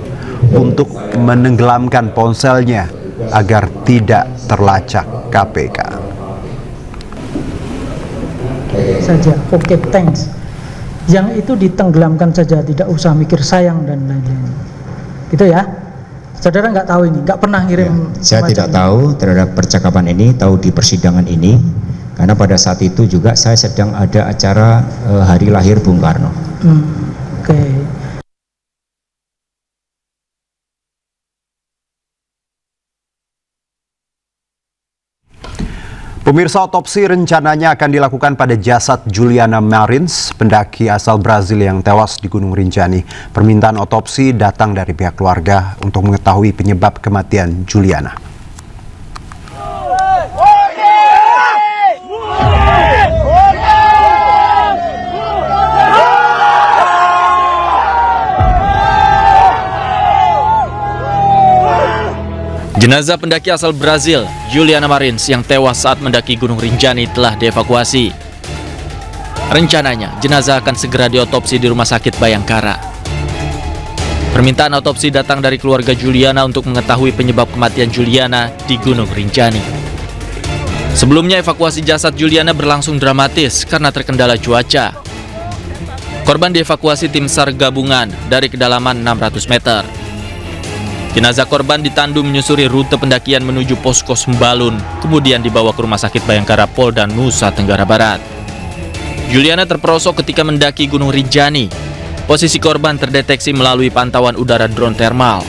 untuk menenggelamkan ponselnya agar tidak terlacak KPK. Saja, oke, thanks. Yang itu ditenggelamkan saja, tidak usah mikir sayang dan lain-lain. Gitu ya. Saudara nggak tahu ini, nggak pernah ngirim. Ya, saya tidak tahu terhadap percakapan ini, tahu di persidangan ini, karena pada saat itu juga saya sedang ada acara hari lahir Bung Karno. Oke. Pemirsa, otopsi rencananya akan dilakukan pada jasad Juliana Marins, pendaki asal Brazil yang tewas di Gunung Rinjani. Permintaan otopsi datang dari pihak keluarga untuk mengetahui penyebab kematian Juliana. Jenazah pendaki asal Brazil, Juliana Marins, yang tewas saat mendaki Gunung Rinjani telah dievakuasi. Rencananya, jenazah akan segera diotopsi di Rumah Sakit Bayangkara. Permintaan otopsi datang dari keluarga Juliana untuk mengetahui penyebab kematian Juliana di Gunung Rinjani. Sebelumnya, evakuasi jasad Juliana berlangsung dramatis karena terkendala cuaca. Korban dievakuasi tim SAR gabungan dari kedalaman 600 meter. Jenazah korban ditandu menyusuri rute pendakian menuju posko Sembalun, kemudian dibawa ke Rumah Sakit Bayangkara Polda Nusa Tenggara Barat. Juliana terperosok ketika mendaki Gunung Rinjani. Posisi korban terdeteksi melalui pantauan udara drone thermal.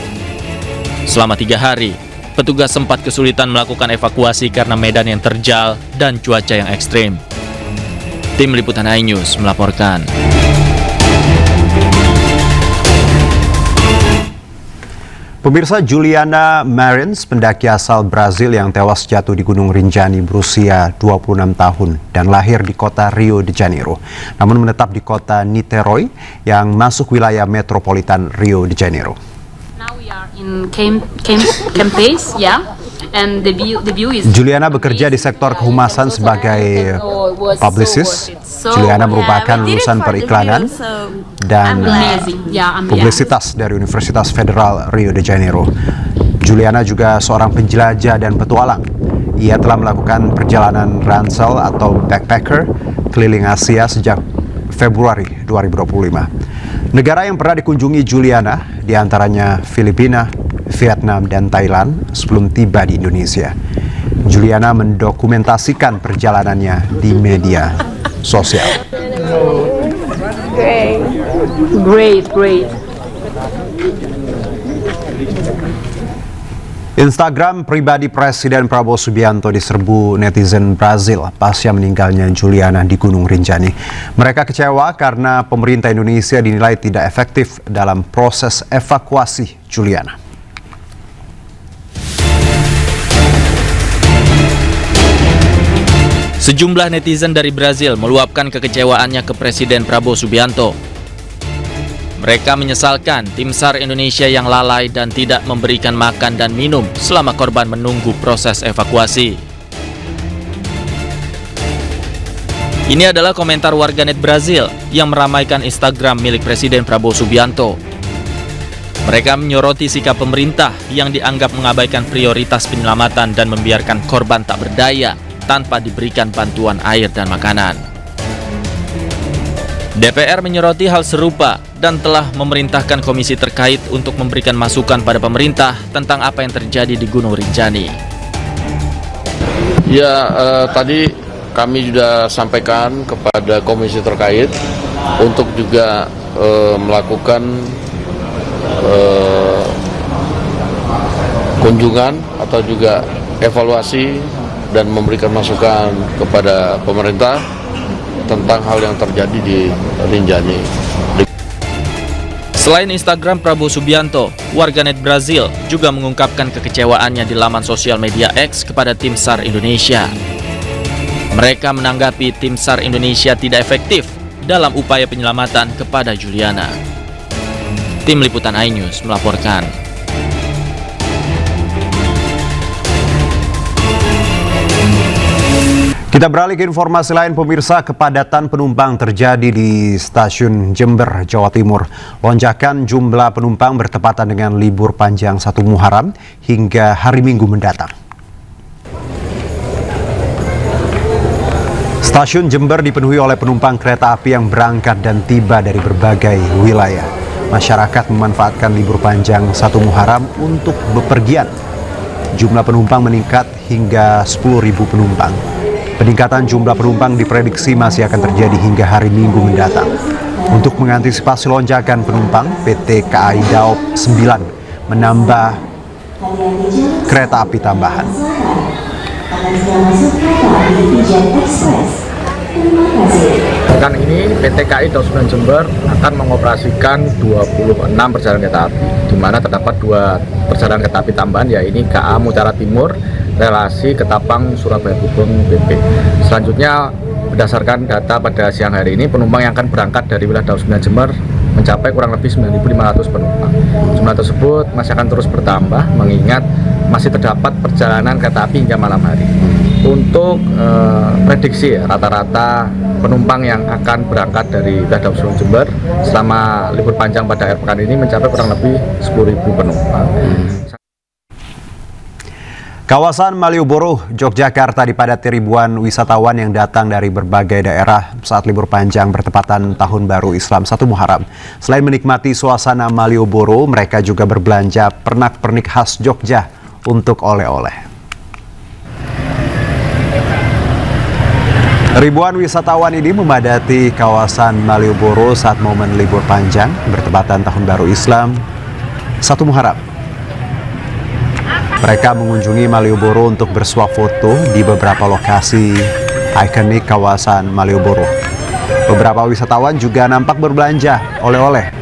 Selama 3 hari, petugas sempat kesulitan melakukan evakuasi karena medan yang terjal dan cuaca yang ekstrim. Tim Liputan iNews melaporkan. Pemirsa, Juliana Marins, pendaki asal Brazil yang tewas jatuh di Gunung Rinjani berusia 26 tahun dan lahir di kota Rio de Janeiro, namun menetap di kota Niterói yang masuk wilayah metropolitan Rio de Janeiro. Now we are in camp base, yeah. And the view is Juliana bekerja di sektor kehumasan sebagai publicist. Juliana merupakan lulusan periklanan dan publisitas dari Universitas Federal Rio de Janeiro. Juliana juga seorang penjelajah dan petualang. Ia telah melakukan perjalanan ransel atau backpacker keliling Asia sejak Februari 2025. Negara yang pernah dikunjungi Juliana diantaranya Filipina, Vietnam, dan Thailand sebelum tiba di Indonesia. Juliana mendokumentasikan perjalanannya di media sosial. Great. Instagram pribadi Presiden Prabowo Subianto diserbu netizen Brazil pasca meninggalnya Juliana di Gunung Rinjani. Mereka kecewa karena pemerintah Indonesia dinilai tidak efektif dalam proses evakuasi Juliana. Sejumlah netizen dari Brazil meluapkan kekecewaannya ke Presiden Prabowo Subianto. Mereka menyesalkan tim SAR Indonesia yang lalai dan tidak memberikan makan dan minum selama korban menunggu proses evakuasi. Ini adalah komentar warganet Brazil yang meramaikan Instagram milik Presiden Prabowo Subianto. Mereka menyoroti sikap pemerintah yang dianggap mengabaikan prioritas penyelamatan dan membiarkan korban tak berdaya tanpa diberikan bantuan air dan makanan. DPR menyoroti hal serupa dan telah memerintahkan komisi terkait untuk memberikan masukan pada pemerintah tentang apa yang terjadi di Gunung Rinjani. Ya, tadi kami sudah sampaikan kepada komisi terkait untuk juga melakukan kunjungan atau juga evaluasi dan memberikan masukan kepada pemerintah tentang hal yang terjadi di Rinjani. Selain Instagram Prabowo Subianto, warganet Brazil juga mengungkapkan kekecewaannya di laman sosial media X kepada tim SAR Indonesia. Mereka menanggapi tim SAR Indonesia tidak efektif dalam upaya penyelamatan kepada Juliana. Tim Liputan iNews melaporkan. Kita beralih ke informasi lain, pemirsa. Kepadatan penumpang terjadi di stasiun Jember, Jawa Timur. Lonjakan jumlah penumpang bertepatan dengan libur panjang 1 Muharram hingga hari Minggu mendatang. Stasiun Jember dipenuhi oleh penumpang kereta api yang berangkat dan tiba dari berbagai wilayah. Masyarakat memanfaatkan libur panjang 1 Muharram untuk bepergian. Jumlah penumpang meningkat hingga 10.000 penumpang. Peningkatan jumlah penumpang diprediksi masih akan terjadi hingga hari Minggu mendatang. Untuk mengantisipasi lonjakan penumpang, PT KAI Daop 9 menambah kereta api tambahan. Pekan ini PT KAI Daop 9 Jember akan mengoperasikan 26 perjalanan kereta api, di mana terdapat 2 perjalanan kereta api tambahan, yaitu KA Mutiara Timur relasi Ketapang Surabaya Gubeng BP. Selanjutnya, berdasarkan data pada siang hari ini, penumpang yang akan berangkat dari wilayah Daop 9 Jember mencapai kurang lebih 9.500 penumpang. Jumlah tersebut masih akan terus bertambah mengingat masih terdapat perjalanan kereta api hingga malam hari. Untuk prediksi rata-rata penumpang yang akan berangkat dari wilayah Daop 9 Jember selama libur panjang pada akhir pekan ini mencapai kurang lebih 10.000 penumpang. Kawasan Malioboro, Yogyakarta dipadati ribuan wisatawan yang datang dari berbagai daerah saat libur panjang bertepatan Tahun Baru Islam 1 Muharram. Selain menikmati suasana Malioboro, mereka juga berbelanja pernak-pernik khas Jogja untuk oleh-oleh. Ribuan wisatawan ini memadati kawasan Malioboro saat momen libur panjang bertepatan Tahun Baru Islam 1 Muharram. Mereka mengunjungi Malioboro untuk bersuah foto di beberapa lokasi ikonik kawasan Malioboro. Beberapa wisatawan juga nampak berbelanja oleh-oleh.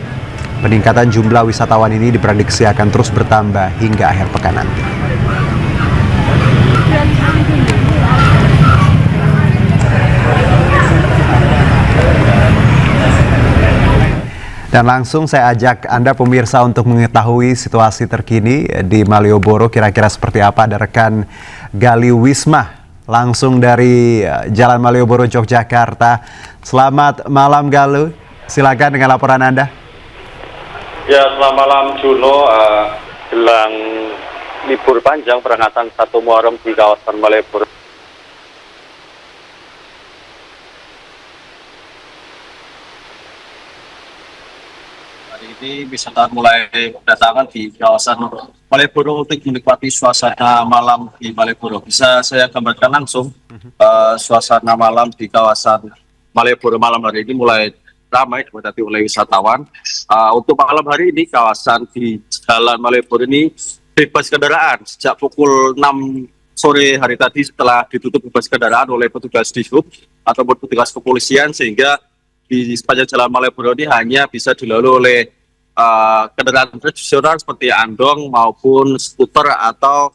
Peningkatan jumlah wisatawan ini diprediksi akan terus bertambah hingga akhir pekan nanti. Dan langsung saya ajak Anda pemirsa untuk mengetahui situasi terkini di Malioboro, kira-kira seperti apa. Ada rekan Gali Wisma langsung dari Jalan Malioboro, Yogyakarta. Selamat malam Galuh, silakan dengan laporan Anda. Ya, selamat malam Juno. Jelang libur panjang peringatan 1 Muharram di kawasan Malioboro. hari ini wisatawan mulai berdatangan di kawasan Malioboro untuk menikmati suasana malam di Malioboro. Bisa saya gambarkan langsung suasana malam di kawasan Malioboro malam hari ini mulai ramai dipadati oleh wisatawan. Untuk malam hari ini kawasan di Jalan Malioboro ini bebas kendaraan sejak pukul 6 sore hari tadi setelah ditutup bebas kendaraan oleh petugas Dishub ataupun petugas kepolisian, sehingga di sepanjang Jalan Malioboro ini hanya bisa dilalui oleh kendaraan tradisional seperti andong maupun skuter atau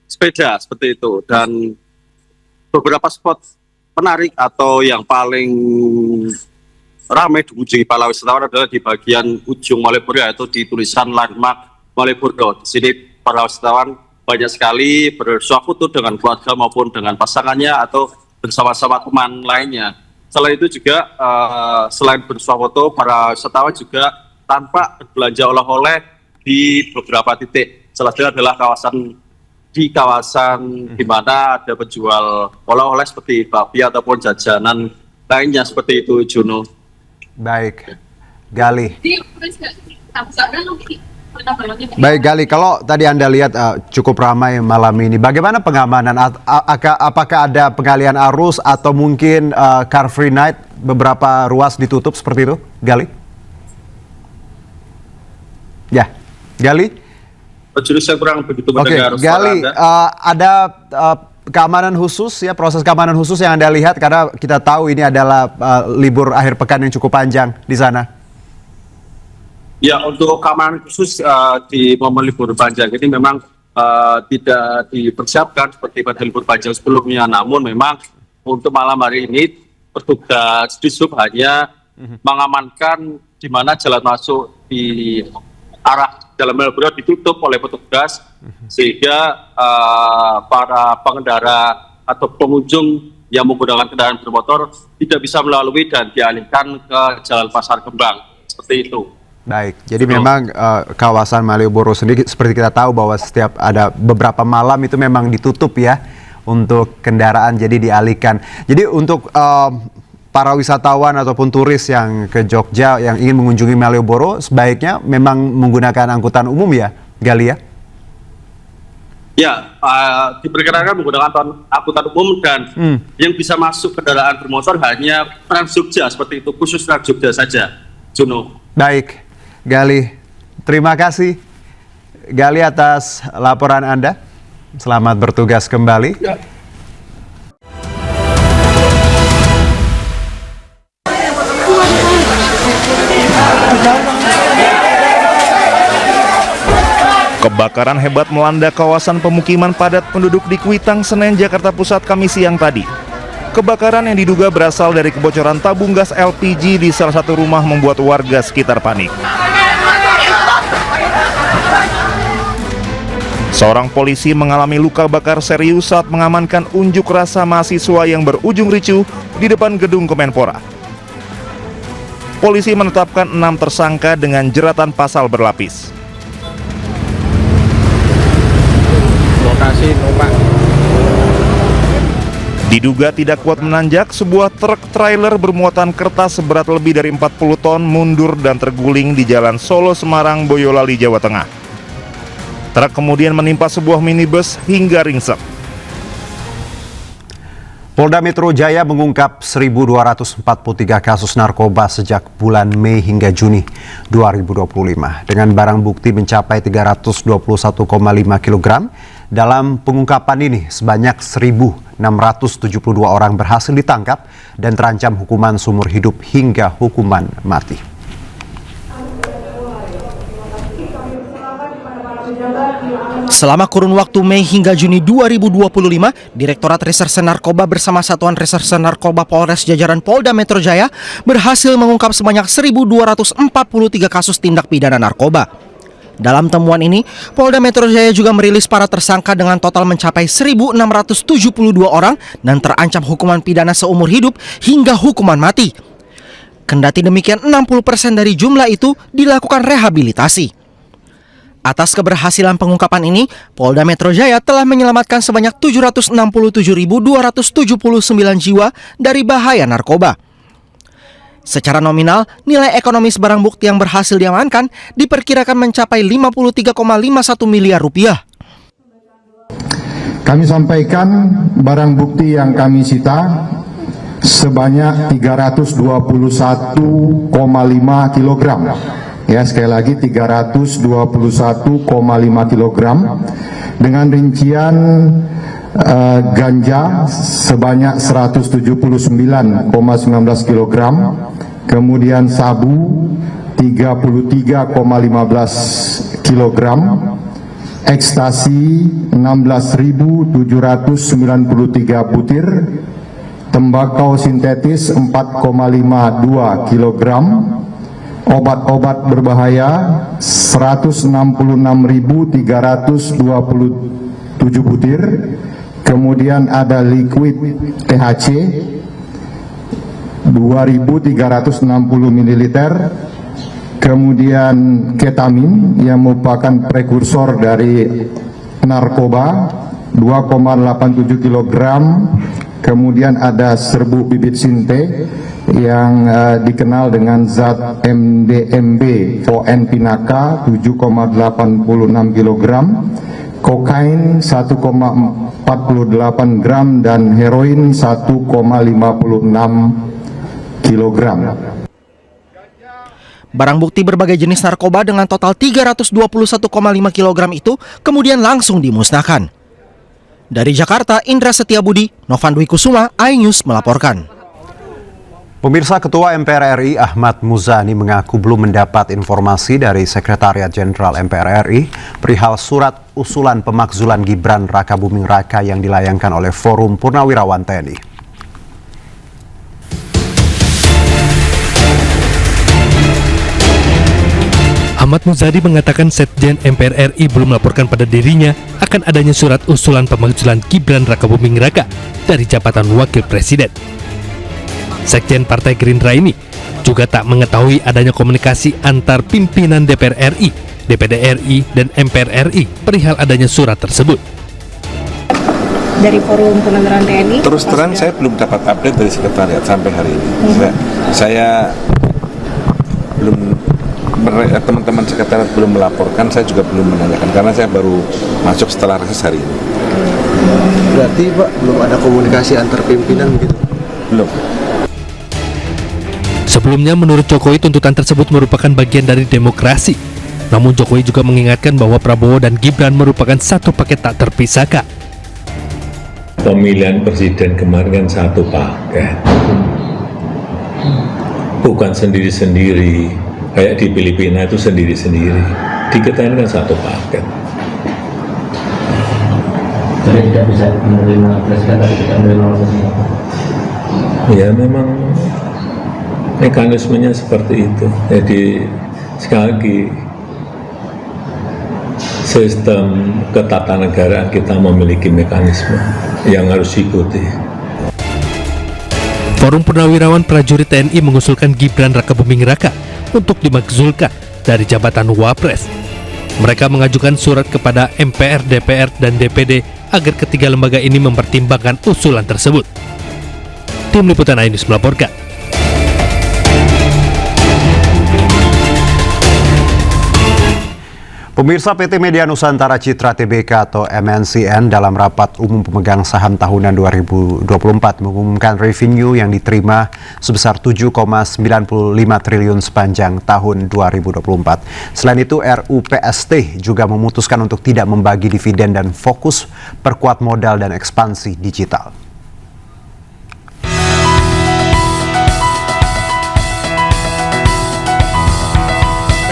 sepeda seperti itu. Dan beberapa spot menarik atau yang paling ramai dikunjungi para wisatawan adalah di bagian ujung Malioboro, yaitu di tulisan landmark Malioboro. Di sini para wisatawan banyak sekali bersuah foto dengan keluarga maupun dengan pasangannya atau bersama-sama teman lainnya. Selain itu juga selain bersuah foto, para wisatawan juga tanpa berbelanja oleh-oleh di beberapa titik. Salah satunya adalah kawasan di mana ada penjual oleh-oleh seperti bakpia ataupun jajanan lainnya seperti itu, Juno. Baik, Gali. Baik Gali, kalau tadi Anda lihat cukup ramai malam ini, bagaimana pengamanan? Apakah ada pengalian arus atau mungkin car free night, beberapa ruas ditutup seperti itu, Gali? Ya, Gali? Jadi saya kurang begitu mendengar suara Gali, Anda. ada keamanan khusus ya, proses keamanan khusus yang Anda lihat karena kita tahu ini adalah libur akhir pekan yang cukup panjang di sana. Ya, untuk keamanan khusus di momen libur panjang ini memang tidak dipersiapkan seperti pada libur panjang sebelumnya. Namun memang untuk malam hari ini petugas Dishub hanya mengamankan di mana jalan masuk di arah Jalan Malioboro ditutup oleh petugas, sehingga para pengendara atau pengunjung yang menggunakan kendaraan bermotor tidak bisa melalui dan dialihkan ke Jalan Pasar Kembang seperti itu. Baik, jadi memang kawasan Malioboro sendiri seperti kita tahu bahwa setiap ada beberapa malam itu memang ditutup ya untuk kendaraan, jadi dialihkan. Jadi untuk para wisatawan ataupun turis yang ke Jogja yang ingin mengunjungi Malioboro sebaiknya memang menggunakan angkutan umum ya, Gali ya? Ya, diperkirakan menggunakan angkutan umum dan yang bisa masuk kendaraan bermotor hanya Trans Jogja seperti itu, khusus Trans Jogja saja, Juno. Baik, Gali, terima kasih Gali atas laporan Anda. Selamat bertugas kembali. Ya. Kebakaran hebat melanda kawasan pemukiman padat penduduk di Kuitang, Senen, Jakarta Pusat Kamis siang tadi. Kebakaran yang diduga berasal dari kebocoran tabung gas LPG di salah satu rumah membuat warga sekitar panik. Seorang polisi mengalami luka bakar serius saat mengamankan unjuk rasa mahasiswa yang berujung ricuh di depan gedung Kemenpora. Polisi menetapkan 6 tersangka dengan jeratan pasal berlapis. Diduga tidak kuat menanjak, sebuah truk trailer bermuatan kertas seberat lebih dari 40 ton mundur dan terguling di Jalan Solo Semarang Boyolali, Jawa Tengah. Truk kemudian menimpa sebuah minibus hingga ringsek. Polda Metro Jaya mengungkap 1.243 kasus narkoba sejak bulan Mei hingga Juni 2025 dengan barang bukti mencapai 321,5 kg. Dalam pengungkapan ini sebanyak 1.672 orang berhasil ditangkap dan terancam hukuman seumur hidup hingga hukuman mati. Selama kurun waktu Mei hingga Juni 2025, Direktorat Reserse Narkoba bersama Satuan Reserse Narkoba Polres jajaran Polda Metro Jaya berhasil mengungkap sebanyak 1.243 kasus tindak pidana narkoba. Dalam temuan ini, Polda Metro Jaya juga merilis para tersangka dengan total mencapai 1.672 orang dan terancam hukuman pidana seumur hidup hingga hukuman mati. Kendati demikian, 60% dari jumlah itu dilakukan rehabilitasi. Atas keberhasilan pengungkapan ini, Polda Metro Jaya telah menyelamatkan sebanyak 767.279 jiwa dari bahaya narkoba. Secara nominal, nilai ekonomis barang bukti yang berhasil diamankan diperkirakan mencapai 53,51 miliar rupiah. Kami sampaikan barang bukti yang kami sita sebanyak 321,5 kg. Ya, sekali lagi 321,5 kg dengan rincian ganja sebanyak 179,19 kg, kemudian sabu 33,15 kg, ekstasi 16.793 butir, tembakau sintetis 4,52 kg, obat-obat berbahaya 166.327 butir, kemudian ada liquid THC 2.360 ml, kemudian ketamin yang merupakan prekursor dari narkoba 2,87 kg, kemudian ada serbuk bibit sinte yang dikenal dengan zat MDMB VN Pinaka 7,86 kg, kokain 1,48 gram dan heroin 1,56 kg. Barang bukti berbagai jenis narkoba dengan total 321,5 kg itu kemudian langsung dimusnahkan. Dari Jakarta, Indra Setiabudi, Novan Dwi Kusuma, iNews melaporkan. Pemirsa, Ketua MPR RI Ahmad Muzani mengaku belum mendapat informasi dari Sekretariat Jenderal MPR RI perihal surat usulan pemakzulan Gibran Rakabuming Raka yang dilayangkan oleh Forum Purnawirawan TNI. Ahmad Muzani mengatakan Sekjen MPR RI belum melaporkan pada dirinya akan adanya surat usulan pemakzulan Gibran Rakabuming Raka dari jabatan Wakil Presiden. Sekjen Partai Gerindra ini juga tak mengetahui adanya komunikasi antar pimpinan DPR RI, DPD RI, dan MPR RI perihal adanya surat tersebut. Dari Forum Purnawirawan TNI? Terus terang saya belum dapat update dari sekretariat sampai hari ini. Saya belum, teman-teman sekretariat belum melaporkan, saya juga belum menanyakan karena saya baru masuk setelah reses hari ini. Berarti Pak belum ada komunikasi antar pimpinan gitu? Belum. Sebelumnya menurut Jokowi tuntutan tersebut merupakan bagian dari demokrasi. Namun Jokowi juga mengingatkan bahwa Prabowo dan Gibran merupakan satu paket tak terpisahkan. Pemilihan presiden kemarin kan satu paket, bukan sendiri-sendiri. Kayak di Filipina itu sendiri-sendiri. Di kita ini kan satu paket. Jadi tidak bisa menerima presiden tapi tidak menerima presiden. Ya memang mekanismenya seperti itu. Jadi sekali lagi sistem ketatanegaraan kita memiliki mekanisme yang harus diikuti. Forum Purnawirawan Prajurit TNI mengusulkan Gibran Rakabuming Raka untuk dimakzulkan dari jabatan Wapres. Mereka mengajukan surat kepada MPR, DPR, dan DPD agar ketiga lembaga ini mempertimbangkan usulan tersebut. Tim Liputan iNews melaporkan. Pemirsa, PT Media Nusantara Citra Tbk atau MNCN dalam rapat umum pemegang saham tahunan 2024 mengumumkan revenue yang diterima sebesar 7,95 triliun sepanjang tahun 2024. Selain itu, RUPST juga memutuskan untuk tidak membagi dividen dan fokus perkuat modal dan ekspansi digital.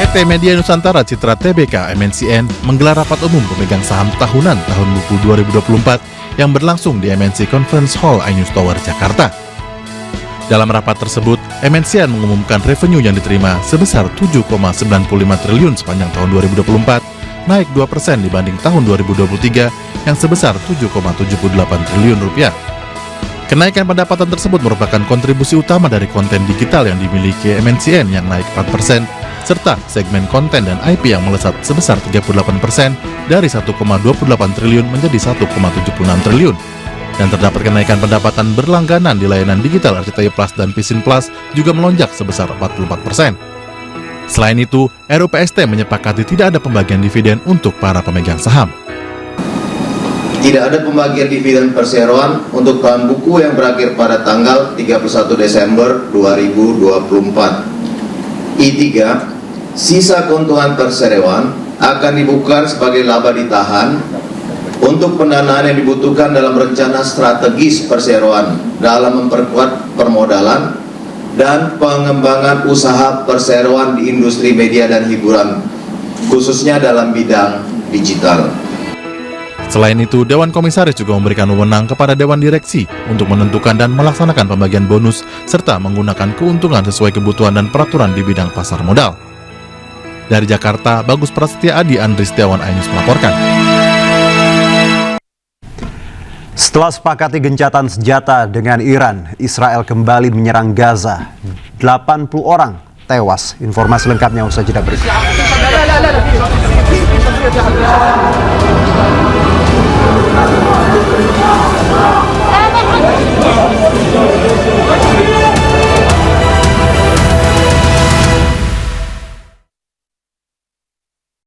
PT Media Nusantara Citra Tbk MNCN menggelar rapat umum pemegang saham tahunan tahun buku 2024 yang berlangsung di MNC Conference Hall iNews Tower, Jakarta. Dalam rapat tersebut, MNCN mengumumkan revenue yang diterima sebesar 7,95 triliun sepanjang tahun 2024, naik 2% dibanding tahun 2023 yang sebesar 7,78 triliun rupiah. Kenaikan pendapatan tersebut merupakan kontribusi utama dari konten digital yang dimiliki MNCN yang naik 4%, serta segmen konten dan IP yang melesat sebesar 38% dari 1,28 triliun menjadi 1,76 triliun. Dan terdapat kenaikan pendapatan berlangganan di layanan digital RCTI Plus dan Visin Plus juga melonjak sebesar 44%. Selain itu, RUPST menyepakati tidak ada pembagian dividen untuk para pemegang saham. Tidak ada pembagian dividen perseroan untuk tahun buku yang berakhir pada tanggal 31 Desember 2024. I3, sisa keuntungan perseroan akan dibuka sebagai laba ditahan untuk pendanaan yang dibutuhkan dalam rencana strategis perseroan dalam memperkuat permodalan dan pengembangan usaha perseroan di industri media dan hiburan, khususnya dalam bidang digital. Selain itu, Dewan Komisaris juga memberikan wewenang kepada Dewan Direksi untuk menentukan dan melaksanakan pembagian bonus serta menggunakan keuntungan sesuai kebutuhan dan peraturan di bidang pasar modal. Dari Jakarta, Bagus Prasetya Adi, Andri Setiawan, iNews melaporkan. Setelah sepakati gencatan senjata dengan Iran, Israel kembali menyerang Gaza. 80 orang tewas. Informasi lengkapnya usai jeda berikut.